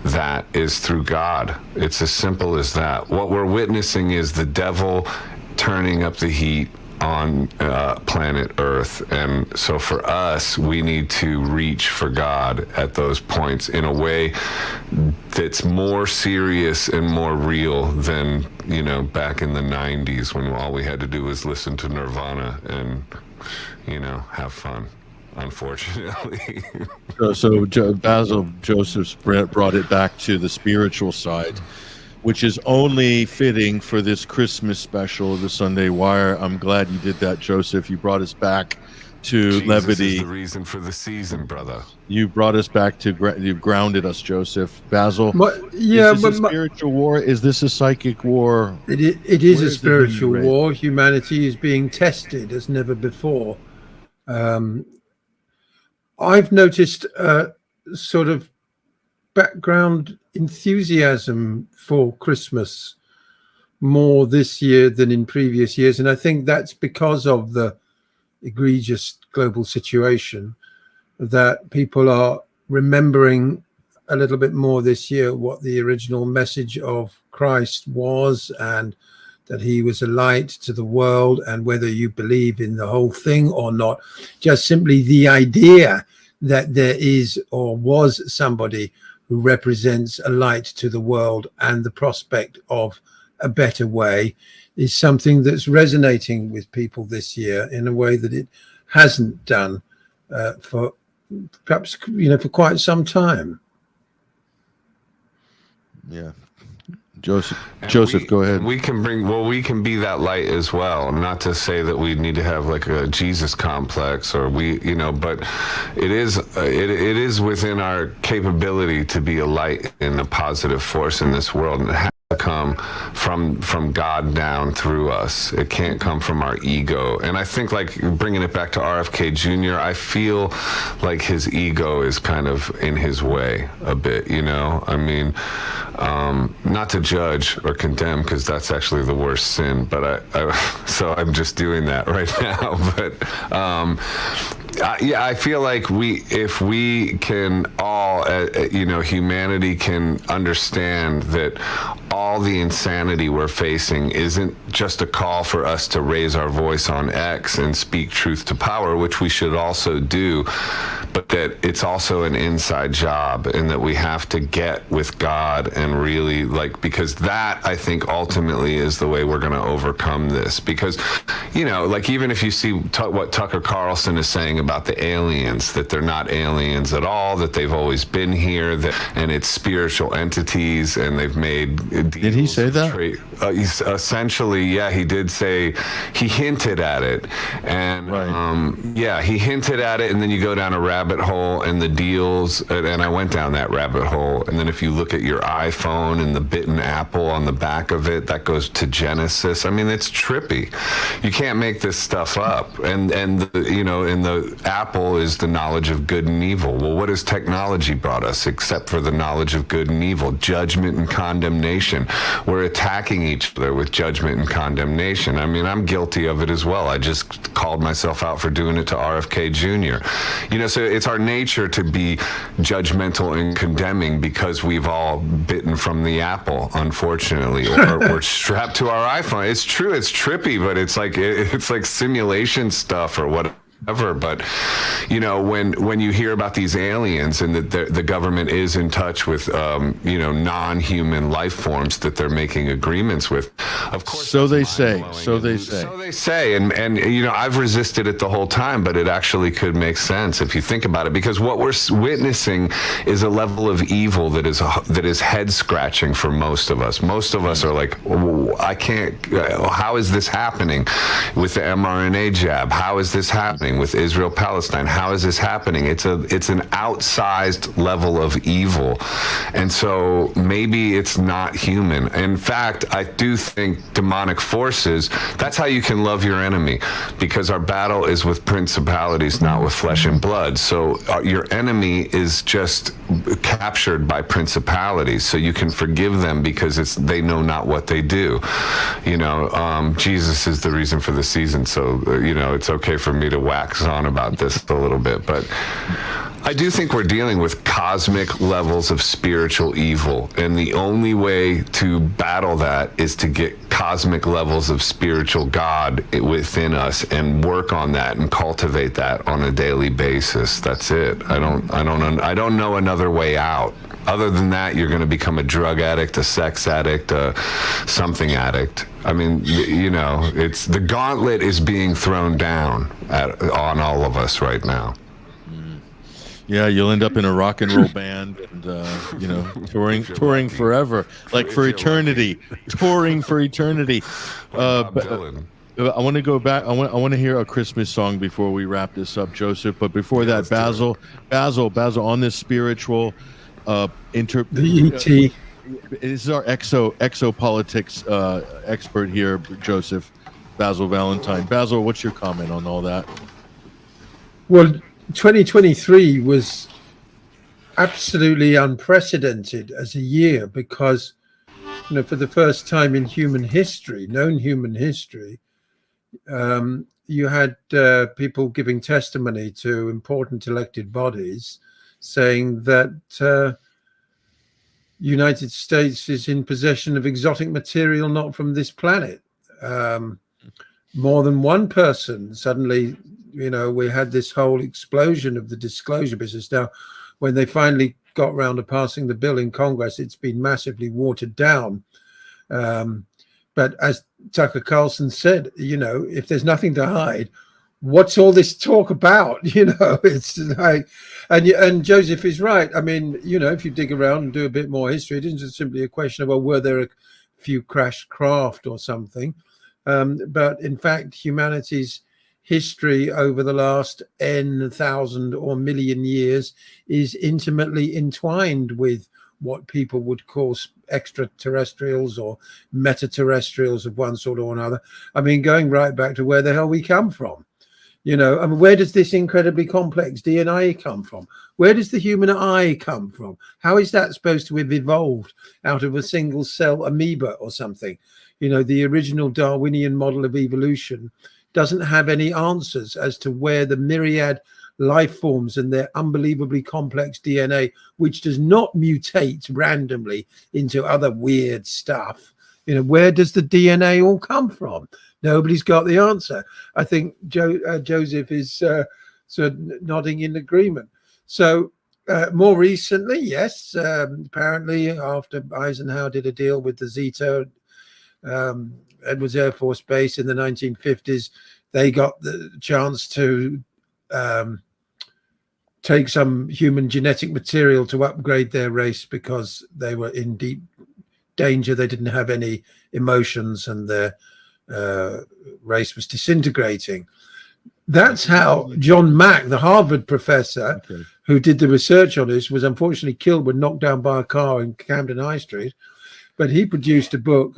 that is through God. It's as simple as that. What we're witnessing is the devil turning up the heat on planet Earth. And so for us, we need to reach for God at those points in a way that's more serious and more real than, back in the 90s when all we had to do was listen to Nirvana and, have fun. unfortunately. Basil Joseph's brought it back to the spiritual side, which is only fitting for this Christmas special of the Sunday Wire. I'm glad you did that, Joseph. You brought us back to Jesus levity. Is the reason for the season, brother. You brought us back to you grounded us, Joseph. Basil, is this a spiritual war? Is this a psychic war? It is a spiritual war. Humanity is being tested as never before. I've noticed sort of background enthusiasm for Christmas more this year than in previous years, and I think that's because of the egregious global situation, that people are remembering a little bit more this year what the original message of Christ was, and that he was a light to the world, and whether you believe in the whole thing or not, just simply the idea that there is or was somebody who represents a light to the world and the prospect of a better way is something that's resonating with people this year in a way that it hasn't done for perhaps, for quite some time. Yeah. Joseph, go ahead. We can be that light as well. Not to say that we need to have like a Jesus complex, or but it is within our capability to be a light and a positive force in this world, and it has to come from God down through us. It can't come from our ego. And I think, like, bringing it back to RFK Jr., I feel like his ego is kind of in his way a bit, I mean, not to judge or condemn, because that's actually the worst sin, but so I'm just doing that right now. But I feel like if we can all, humanity can understand that all the insanity we're facing isn't just a call for us to raise our voice on X and speak truth to power, which we should also do, but that it's also an inside job, and that we have to get with God and really, because that, I think, ultimately is the way we're going to overcome this. Because, even if you see what Tucker Carlson is saying about the aliens, that they're not aliens at all, that they've always been here, and it's spiritual entities, and they've made deals. Did he say that? He's essentially, yeah, he did say, he hinted at it. And, right. He hinted at it, and then you go down a rabbit hole and the deals, and I went down that rabbit hole. And then if you look at your iPhone and the bitten apple on the back of it, that goes to Genesis. I mean, it's trippy. You can't make this stuff up. And the apple is the knowledge of good and evil. Well, what has technology brought us except for the knowledge of good and evil? Judgment and condemnation. We're attacking each other with judgment and condemnation. I mean, I'm guilty of it as well. I just called myself out for doing it to RFK Jr. So it's our nature to be judgmental and condemning, because we've all bitten from the apple, unfortunately, or we're strapped to our iPhone. It's true, it's trippy, but it's like simulation stuff or whatever. But when you hear about these aliens, and that the government is in touch with non-human life forms that they're making agreements with, of course. So they say. And I've resisted it the whole time, but it actually could make sense if you think about it, because what we're witnessing is a level of evil that is head scratching for most of us. Most of us are like, I can't. How is this happening with the mRNA jab? How is this happening with Israel-Palestine? How is this happening? It's an outsized level of evil. And so maybe it's not human. In fact, I do think demonic forces, that's how you can love your enemy, because our battle is with principalities, not with flesh and blood. So your enemy is just captured by principalities, so you can forgive them because they know not what they do. Jesus is the reason for the season, so it's okay for me to wax on about this a little bit, but I do think we're dealing with cosmic levels of spiritual evil, and the only way to battle that is to get cosmic levels of spiritual God within us and work on that and cultivate that on a daily basis. That's it. I don't know another way out. Other than that, you're going to become a drug addict, a sex addict, something addict. I mean, it's the gauntlet is being thrown down on all of us right now. Yeah, you'll end up in a rock and roll band, and touring forever, like for eternity, touring for eternity. Bob Dylan. I want to go back. I want to hear a Christmas song before we wrap this up, Joseph. But before that, Basil, on this spiritual the ET. This is our exopolitics expert here, Joseph, Basil Valentine. Basil, what's your comment on all that? Well, 2023 was absolutely unprecedented as a year because, for the first time in known human history, you had people giving testimony to important elected bodies saying that United States is in possession of exotic material not from this planet. More than one person suddenly, we had this whole explosion of the disclosure business. Now, when they finally got round to passing the bill in Congress, it's been massively watered down. But as Tucker Carlson said, if there's nothing to hide, what's all this talk about? It's like, and Joseph is right. I mean, if you dig around and do a bit more history, it isn't just simply a question of, well, were there a few crashed craft or something? But in fact, humanity's history over the last N,000 or million years is intimately entwined with what people would call extraterrestrials or metaterrestrials of one sort or another. I mean, going right back to where the hell we come from. Where does this incredibly complex DNA come from? Where does the human eye come from? How is that supposed to have evolved out of a single cell amoeba or something? The original Darwinian model of evolution doesn't have any answers as to where the myriad life forms and their unbelievably complex DNA, which does not mutate randomly into other weird stuff. Where does the DNA all come from? Nobody's got the answer. I think Joseph is sort of nodding in agreement. So more recently, yes, apparently after Eisenhower did a deal with the Zeta, Edwards Air Force Base in the 1950s, they got the chance to take some human genetic material to upgrade their race because they were in deep danger. They didn't have any emotions and their race was disintegrating. That's how John Mack, the Harvard professor who did the research on this, was unfortunately killed when knocked down by a car in Camden High Street. But he produced a book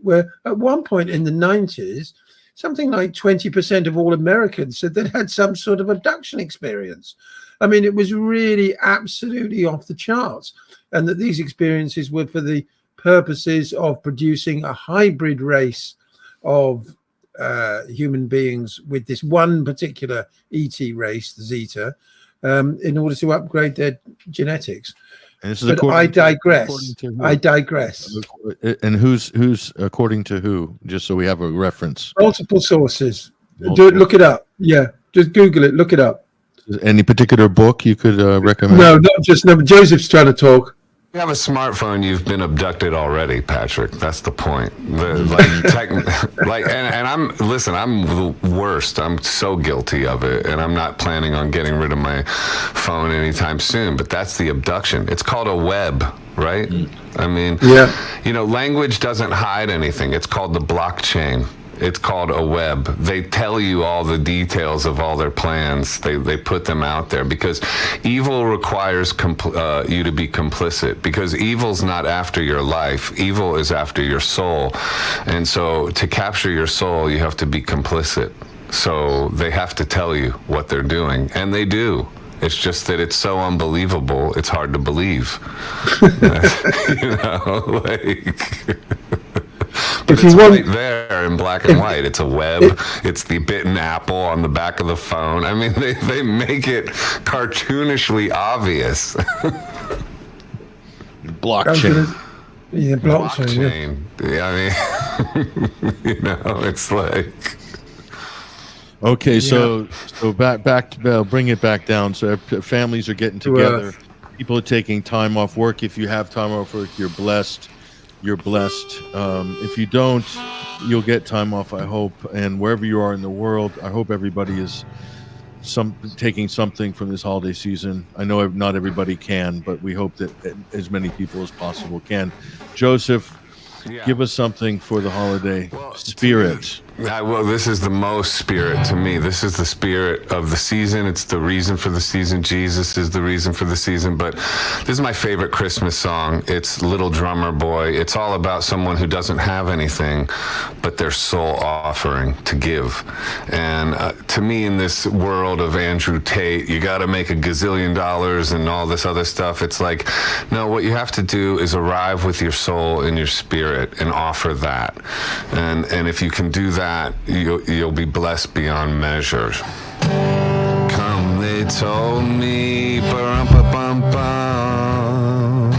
where at one point in the 90s, something like 20% of all Americans said they'd had some sort of abduction experience. I mean, it was really absolutely off the charts. And that these experiences were for the purposes of producing a hybrid race of human beings with this one particular ET race, the Zeta, in order to upgrade their genetics. And this is but I digress. I digress. And who's according to who? Just so we have a reference. Multiple sources. Look it up. Yeah, just Google it. Look it up. Any particular book you could recommend? No, not just no. Joseph's trying to talk. You have a smartphone, you've been abducted already, Patrick. That's the point. And I'm the worst. I'm so guilty of it, and I'm not planning on getting rid of my phone anytime soon. But that's the abduction. It's called a web, right? I mean, language doesn't hide anything. It's called the blockchain. It's called a web. They tell you all the details of all their plans. They put them out there because evil requires you to be complicit, because evil's not after your life. Evil is after your soul. And so to capture your soul, you have to be complicit. So they have to tell you what they're doing, and they do. It's just that it's so unbelievable, it's hard to believe. But it's right there in black and white. It's a web. It's the bitten apple on the back of the phone. I mean, they make it cartoonishly obvious. Blockchain. Yeah, blockchain. Yeah, I mean, it's like. Okay, so back to bring it back down. So families are getting together. People are taking time off work. If you have time off work, you're blessed. You're blessed. If you don't, you'll get time off, I hope. And wherever you are in the world, I hope everybody is taking something from this holiday season. I know not everybody can, but we hope that as many people as possible can. Joseph, give us something for the holiday spirit. Well, this is the most spirit to me. This is the spirit of the season. It's the reason for the season. Jesus is the reason for the season. But this is my favorite Christmas song. It's Little Drummer Boy. It's all about someone who doesn't have anything but their soul offering to give. And to me, in this world of Andrew Tate, you got to make $1 gazillion and all this other stuff. It's like, no, what you have to do is arrive with your soul and your spirit and offer that. And if you can do that, you'll be blessed beyond measure. Come, they told me, ba-rum-pa-bum-bum,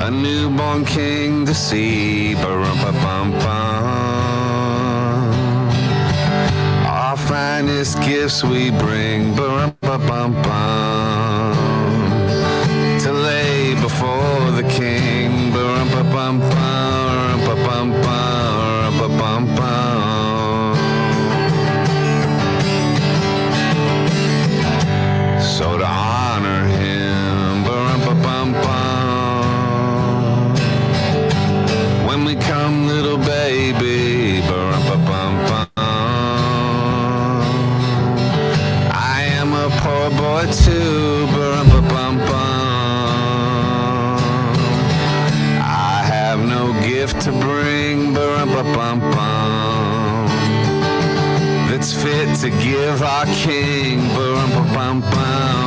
a newborn king to see, ba-rum-pa-bum-bum. Our finest gifts we bring, ba-rum-pa-bum-bum, to lay before the king, ba-rum-pa-bum-bum, ba-bum-bum. So to honor him, ba-rum-pa-bum-bum, when we come, little baby, ba-rum-pa-bum-bum, I am a poor boy too, ba-rum-pa-bum-bum, I have no gift to bring, ba-rum-pa-bum-bum, that's fit to give our king, ba-rum-pa-bum-bum.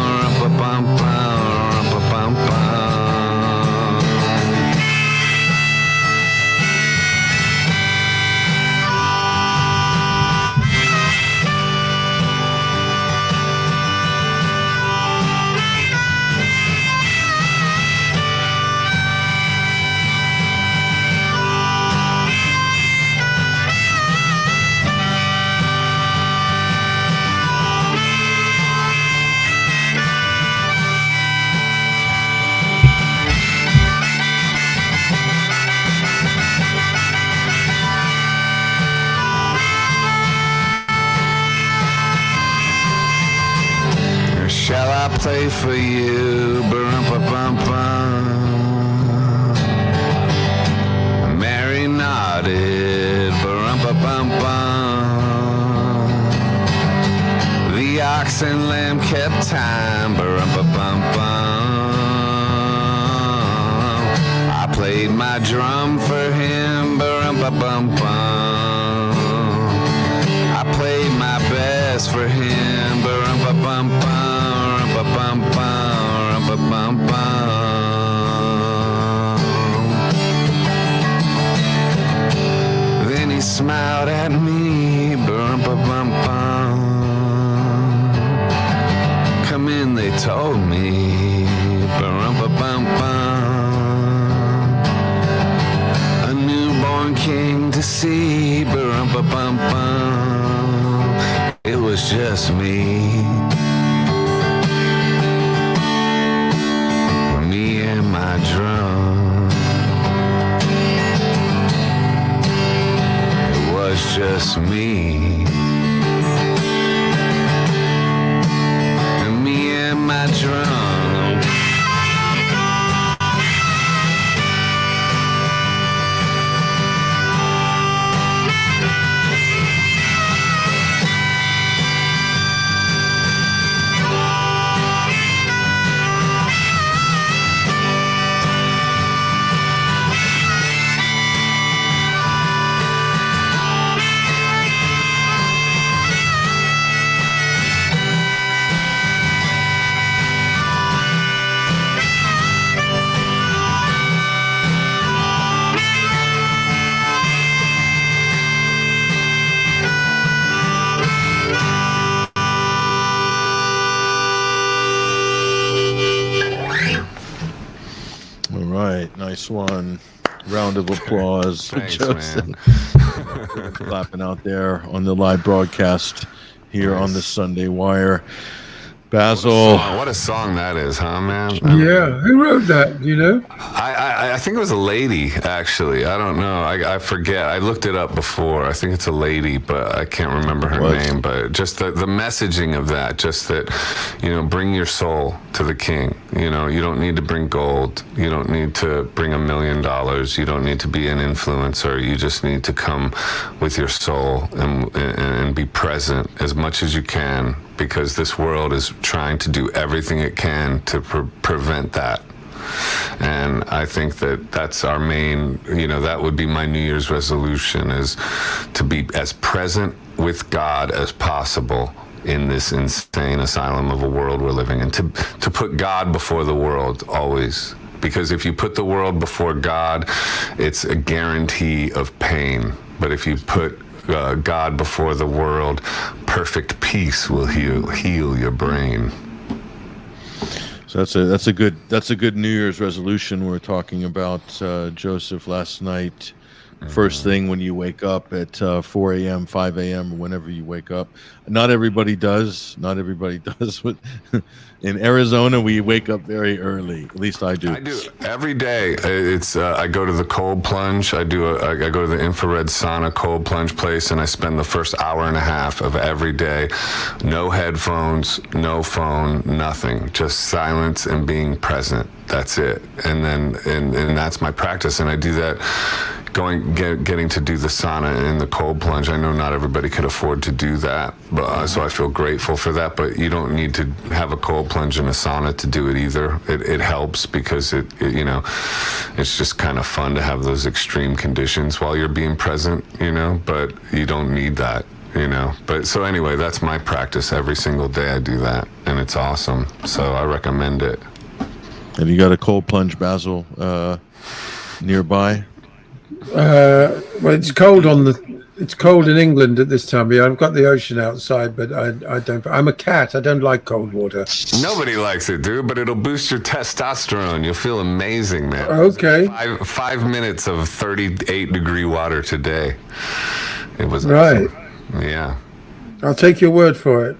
Shall I play for you, ba-rum-pa-bum-bum? Mary nodded, ba-rum-pa-bum-bum. The ox and lamb kept time, ba-rum-pa-bum-bum. I played my drum for him, ba-rum-pa-bum-bum. I played my best for him, ba-rum-pa-bum-bum. Then he smiled at me, ba-rum-pa-bum-bum. Come in, they told me, ba-rum-pa-bum-bum, a newborn king to see, ba-rum-pa-bum-bum. It was just me. My drum, it was just me, and me and my drum. Nice one. Round of applause for Thanks, Joseph. Clapping out there on the live broadcast here on the Sunday Wire. Basil. What a song that is, huh, man? Yeah, who wrote that? Do you know? I think it was a lady, actually. I don't know. I forget. I looked it up before. I think it's a lady, but I can't remember her name. But just the messaging of that, just that, bring your soul to the king. You don't need to bring gold. You don't need to bring $1 million. You don't need to be an influencer. You just need to come with your soul and be present as much as you can, because this world is trying to do everything it can to prevent that. And I think that that's our main, that would be my New Year's resolution, is to be as present with God as possible in this insane asylum of a world we're living in, to put God before the world always. Because if you put the world before God, it's a guarantee of pain. But if you put God before the world, perfect peace will heal your brain. So that's a good New Year's resolution. We were talking about Joseph last night. First thing when you wake up at 4 a.m., 5 a.m., or whenever you wake up. Not everybody does. But in Arizona, we wake up very early. At least I do. I do every day. It's I go to the cold plunge. I go to the infrared sauna cold plunge place, and I spend the first hour and a half of every day, no headphones, no phone, nothing, just silence and being present. That's it. And then and that's my practice, and I do that. Getting to do the sauna and the cold plunge. I know not everybody could afford to do that, but so I feel grateful for that. But you don't need to have a cold plunge and a sauna to do it either. It helps because it's just kind of fun to have those extreme conditions while you're being present, but you don't need that, But so anyway, that's my practice. Every single day I do that, and it's awesome. So I recommend it. Have you got a cold plunge, Basil, nearby? Well, it's cold it's cold in England at this time of year. I've got the ocean outside, but I don't. I'm a cat. I don't like cold water. Nobody likes it, dude. But it'll boost your testosterone. You'll feel amazing, man. Okay. 5 minutes of 38-degree water today. It was right. Awesome. Yeah. I'll take your word for it.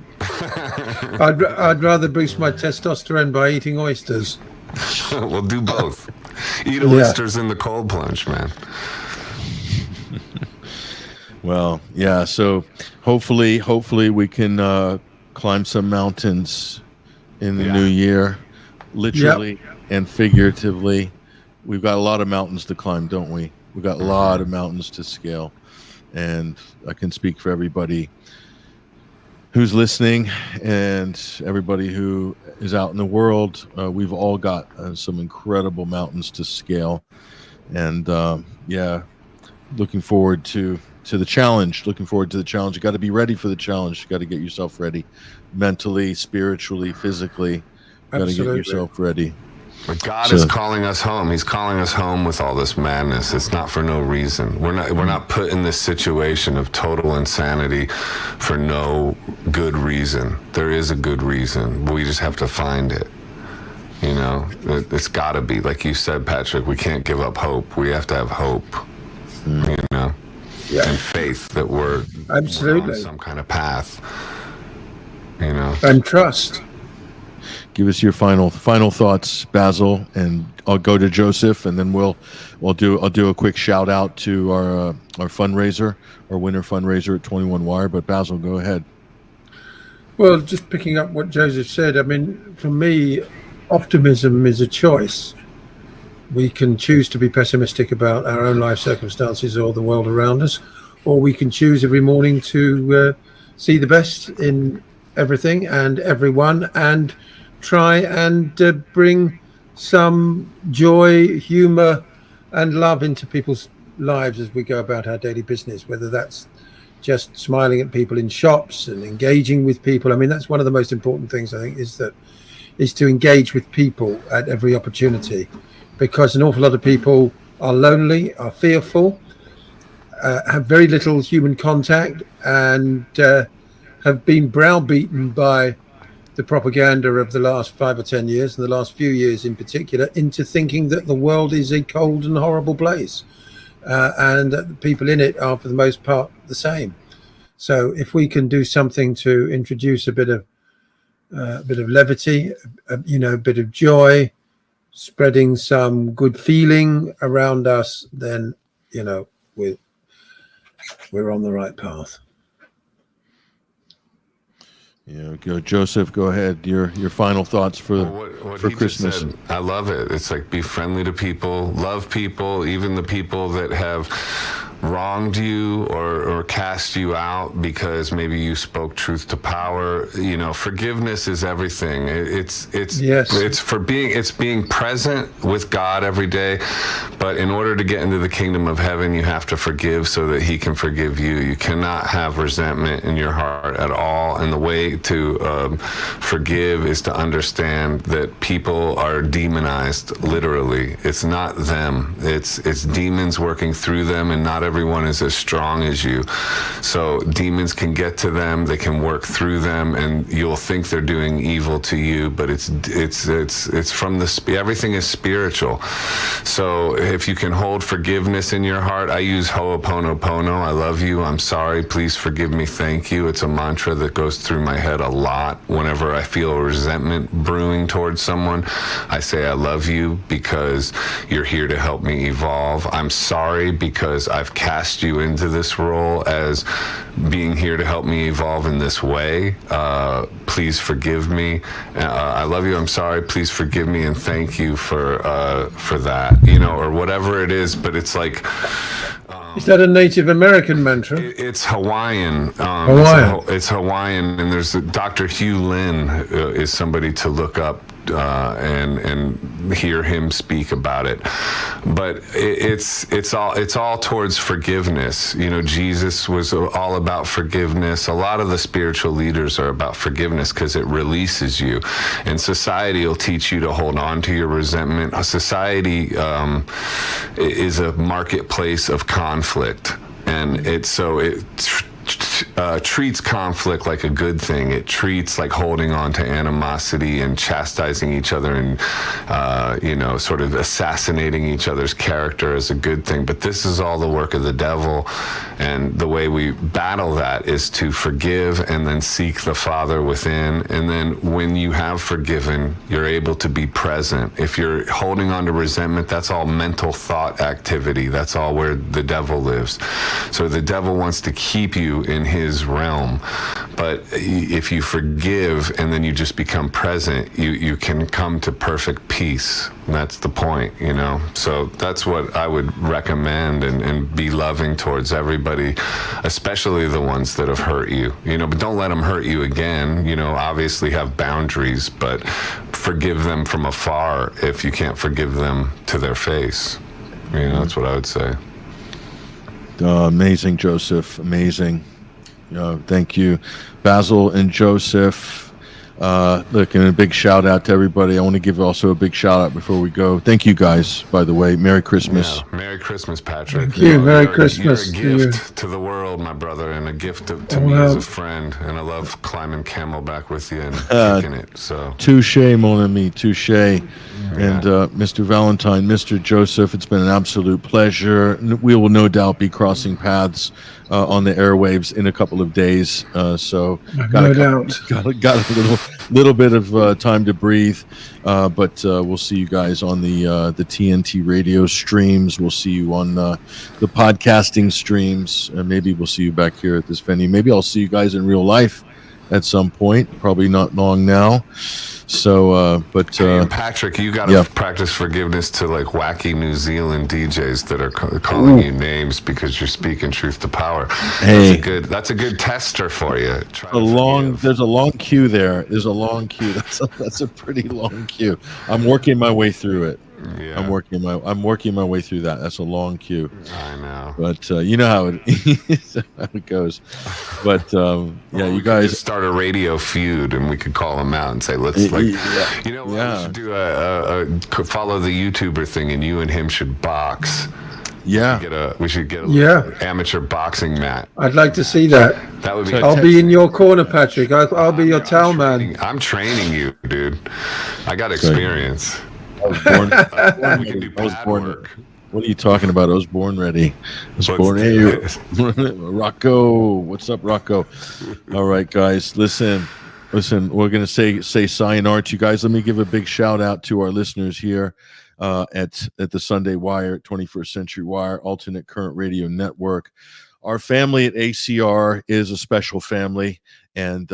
I'd rather boost my testosterone by eating oysters. We'll do both. Eat oysters in the cold plunge, man. Well, yeah. So hopefully we can climb some mountains in the new year, literally and figuratively. We've got a lot of mountains to climb, don't we? We've got a lot of mountains to scale, and I can speak for everybody who's listening and everybody who is out in the world. We've all got some incredible mountains to scale, and looking forward to the challenge. You got to be ready for the challenge. You got to get yourself ready, mentally, spiritually, physically. You got to get yourself ready. But God is calling us home. He's calling us home with all this madness. It's not for no reason. We're not put in this situation of total insanity for no good reason. There is a good reason. We just have to find it. It's got to be, like you said, Patrick, we can't give up hope. We have to have hope, and faith that we're on some kind of path, And trust. Give us your final thoughts, Basil, and I'll go to Joseph, and then I'll do a quick shout out to our fundraiser, our winter fundraiser at 21 Wire. But Basil, go ahead. Well, just picking up what Joseph said, I mean, for me, optimism is a choice. We can choose to be pessimistic about our own life circumstances or the world around us, or we can choose every morning to see the best in everything and everyone, and try and bring some joy, humor, and love into people's lives as we go about our daily business, whether that's just smiling at people in shops and engaging with people. I mean, that's one of the most important things, I think, is to engage with people at every opportunity, because an awful lot of people are lonely, are fearful, have very little human contact, and have been browbeaten by the propaganda of the last 5 or 10 years, and the last few years in particular, into thinking that the world is a cold and horrible place, and that the people in it are, for the most part, the same. So if we can do something to introduce a bit of a bit of levity, a bit of joy, spreading some good feeling around us, then we're on the right path. Joseph, go ahead. Your final thoughts for what for he Christmas. Just said, I love it. It's like, be friendly to people, love people, even the people that have wronged you or cast you out because maybe you spoke truth to power. Forgiveness is everything. It's being present with God every day. But in order to get into the kingdom of heaven, you have to forgive so that he can forgive you. You cannot have resentment in your heart at all. And the way to forgive is to understand that people are demonized, literally. It's not them. It's demons working through them, and not everyone is as strong as you. So demons can get to them, they can work through them, and you'll think they're doing evil to you, but it's from everything is spiritual. So if you can hold forgiveness in your heart, I use Ho'oponopono. I love you, I'm sorry, please forgive me, thank you. It's a mantra that goes through my head a lot. Whenever I feel resentment brewing towards someone, I say I love you because you're here to help me evolve. I'm sorry because I've cast you into this role as being here to help me evolve in this way. Please forgive me. I love you, I'm sorry, please forgive me, and thank you for that, or whatever it is. But it's like, is that a Native American mantra? It's Hawaiian. Hawaiian. It's Hawaiian, and there's Dr. Hugh Lin is somebody to look up and hear him speak about it. But it's all towards forgiveness. Jesus was all about forgiveness. A lot of the spiritual leaders are about forgiveness because it releases you. And society will teach you to hold on to your resentment. Society is a marketplace of conflict, and it treats conflict like a good thing. It treats like holding on to animosity and chastising each other and sort of assassinating each other's character as a good thing. But this is all the work of the devil, and the way we battle that is to forgive and then seek the Father within. And then when you have forgiven, you're able to be present. If you're holding on to resentment, that's all mental thought activity. That's all where the devil lives. So the devil wants to keep you in his realm. But if you forgive and then you just become present, you can come to perfect peace. And that's the point, So that's what I would recommend, and be loving towards everybody, especially the ones that have hurt you, but don't let them hurt you again. Obviously have boundaries, but forgive them from afar if you can't forgive them to their face. That's what I would say. Amazing, Joseph. Amazing. Thank you, Basil and Joseph. Look, and a big shout out to everybody. I want to give also a big shout out before we go. Thank you guys, by the way. Merry Christmas. Yeah, Merry Christmas, Patrick. Thank you. Merry Christmas. You're a gift to the world, my brother, and a gift to me as a friend. And I love climbing Camelback with you and kicking it. So touche, mon ami, touche. And Mr. Valentine, Mr. Joseph, it's been an absolute pleasure. We will no doubt be crossing paths on the airwaves in a couple of days. So got a little bit of time to breathe. But we'll see you guys on the TNT radio streams. We'll see you on the podcasting streams. Maybe we'll see you back here at this venue. Maybe I'll see you guys in real life at some point. Probably not long now. So, hey, Patrick, you got to practice forgiveness to like wacky New Zealand DJs that are calling you names because you're speaking truth to power. Hey, that's a good tester for you. There's a long queue there. There's a long queue. That's a pretty long queue. I'm working my way through it. Yeah. I'm working my way through that. That's a long queue. I know. But you know how it goes. But you guys could start a radio feud, and we could call them out and say, let's we should do could follow the YouTuber thing, and you and him should box. Yeah, we should get a amateur boxing mat. I'd like to see that. That would be. I'll be in your corner, Patrick. I'll be your towel man. I'm training you, dude. I got experience. I was born. What are you talking about? I was born ready. Hey, Rocco. What's up, Rocco? All right, guys. Listen, Listen, we're going to say sayonara to you guys. Let me give a big shout out to our listeners here at the Sunday Wire, 21st Century Wire, Alternate Current Radio Network. Our family at ACR is a special family, and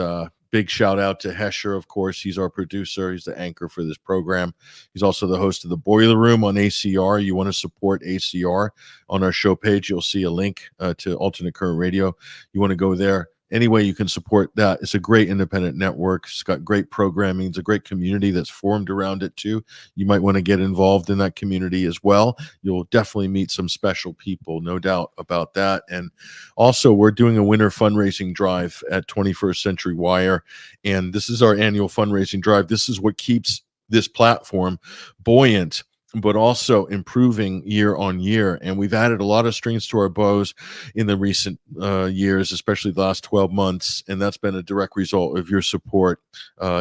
big shout out to Hesher, of course. He's our producer. He's the anchor for this program. He's also the host of the Boiler Room on ACR. You want to support ACR on our show page, you'll see a link to Alternate Current Radio. You want to go there. Any way you can support that. It's a great independent network. It's got great programming. It's a great community that's formed around it too. You might want to get involved in that community as well. You'll definitely meet some special people, no doubt about that. And also, we're doing a winter fundraising drive at 21st Century Wire. And this is our annual fundraising drive. This is what keeps this platform buoyant, but also improving year on year. And we've added a lot of strings to our bows in the recent years, especially the last 12 months. And that's been a direct result of your support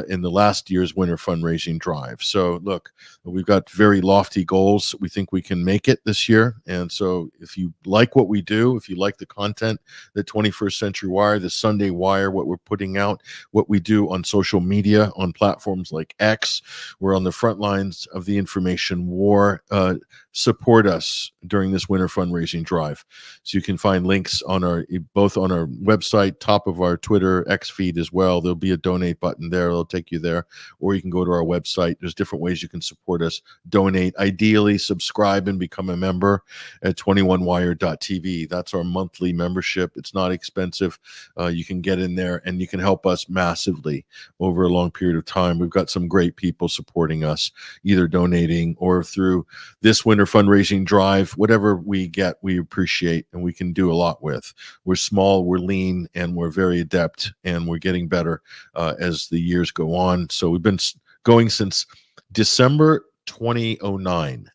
in the last year's winter fundraising drive. So look, we've got very lofty goals. We think we can make it this year. And so if you like what we do, if you like the content, the 21st Century Wire, the Sunday Wire, what we're putting out, what we do on social media, on platforms like X, we're on the front lines of the information war. Support us during this winter fundraising drive. So you can find links on both on our website, top of our Twitter X feed as well. There'll be a donate button there. It'll take you there, or you can go to our website. There's different ways you can support us. Donate, ideally subscribe and become a member at 21wire.tv. That's our monthly membership. It's not expensive. You can get in there and you can help us massively over a long period of time. We've got some great people supporting us, either donating or through this winter fundraising drive. Whatever we get, we appreciate, and we can do a lot with. We're small, we're lean, and we're very adept, and we're getting better as the years go on. So we've been going since December 2009.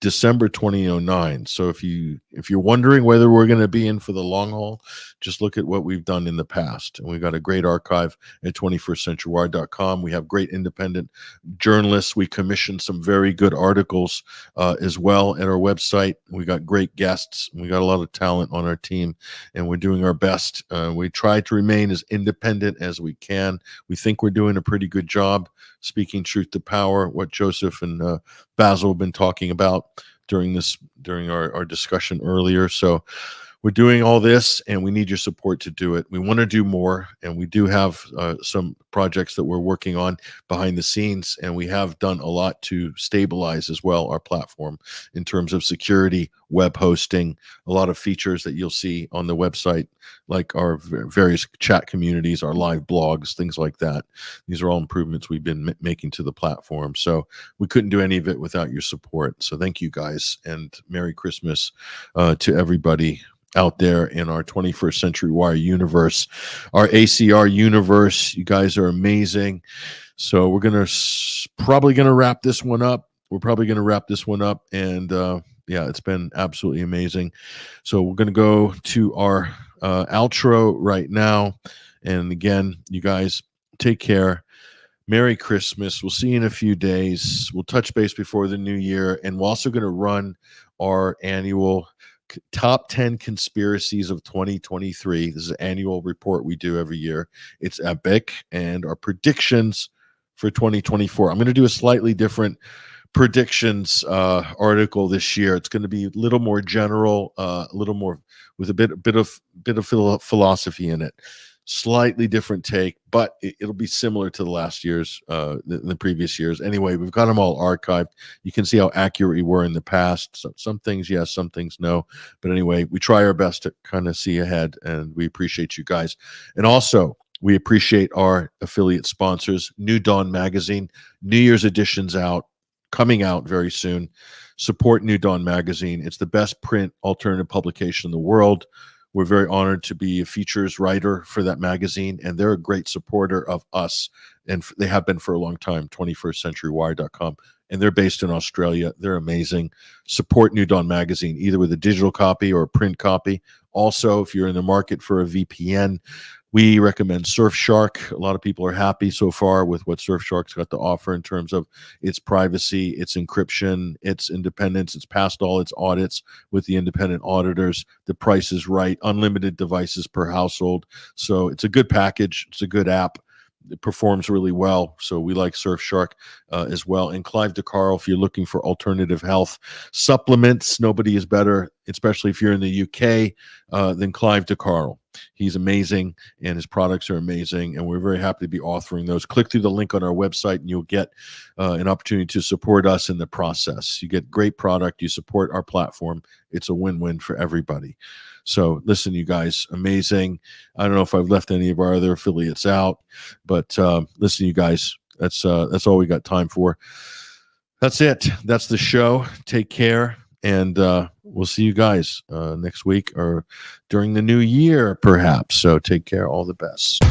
December 2009. So if you're wondering whether we're going to be in for the long haul, just look at what we've done in the past. And we've got a great archive at 21stcenturywire.com. We have great independent journalists. We commissioned some very good articles as well at our website. We got great guests. We got a lot of talent on our team, and we're doing our best. We try to remain as independent as we can. We think we're doing a pretty good job speaking truth to power, what Joseph and Basil have been talking about during our discussion earlier. So we're doing all this, and we need your support to do it. We want to do more, and we do have some projects that we're working on behind the scenes, and we have done a lot to stabilize as well our platform in terms of security, web hosting, a lot of features that you'll see on the website, like our various chat communities, our live blogs, things like that. These are all improvements we've been making to the platform. So we couldn't do any of it without your support. So thank you guys, and Merry Christmas to everybody out there in our 21st Century Wire universe, our ACR universe. You guys are amazing. So we're probably gonna wrap this one up. And yeah, it's been absolutely amazing. So we're gonna go to our outro right now. And again, you guys take care. Merry Christmas. We'll see you in a few days. We'll touch base before the new year, and we're also going to run our annual top 10 conspiracies of 2023. This is an annual report we do every year. It's epic, and our predictions for 2024. I'm going to do a slightly different predictions article this year. It's going to be a little more general, a little more with a bit of philosophy in it. Slightly different take, but it'll be similar to the last year's, the previous years. Anyway, we've got them all archived. You can see how accurate we were in the past. So some things yes, some things no. But anyway, we try our best to kind of see ahead, and we appreciate you guys. And also, we appreciate our affiliate sponsors, New Dawn Magazine. New Year's edition's coming out very soon. Support New Dawn Magazine. It's the best print alternative publication in the world. We're very honored to be a features writer for that magazine, and they're a great supporter of us, and they have been for a long time, 21stcenturywire.com, and they're based in Australia. They're amazing. Support New Dawn Magazine, either with a digital copy or a print copy. Also, if you're in the market for a VPN, we recommend Surfshark. A lot of people are happy so far with what Surfshark's got to offer in terms of its privacy, its encryption, its independence. It's passed all its audits with the independent auditors. The price is right. Unlimited devices per household. So it's a good package. It's a good app. it performs really well. So we like Surfshark as well. And Clive DeCarl, if you're looking for alternative health supplements, nobody is better, especially if you're in the UK, than Clive DeCarl. He's amazing, and his products are amazing, and we're very happy to be authoring those. Click through the link on our website, and you'll get an opportunity to support us in the process. You get great product. You support our platform. It's a win-win for everybody. So listen, you guys, amazing. I don't know if I've left any of our other affiliates out, but listen, you guys, that's all we got time for. That's it. That's the show. Take care, and we'll see you guys next week or during the new year, perhaps. So take care. All the best.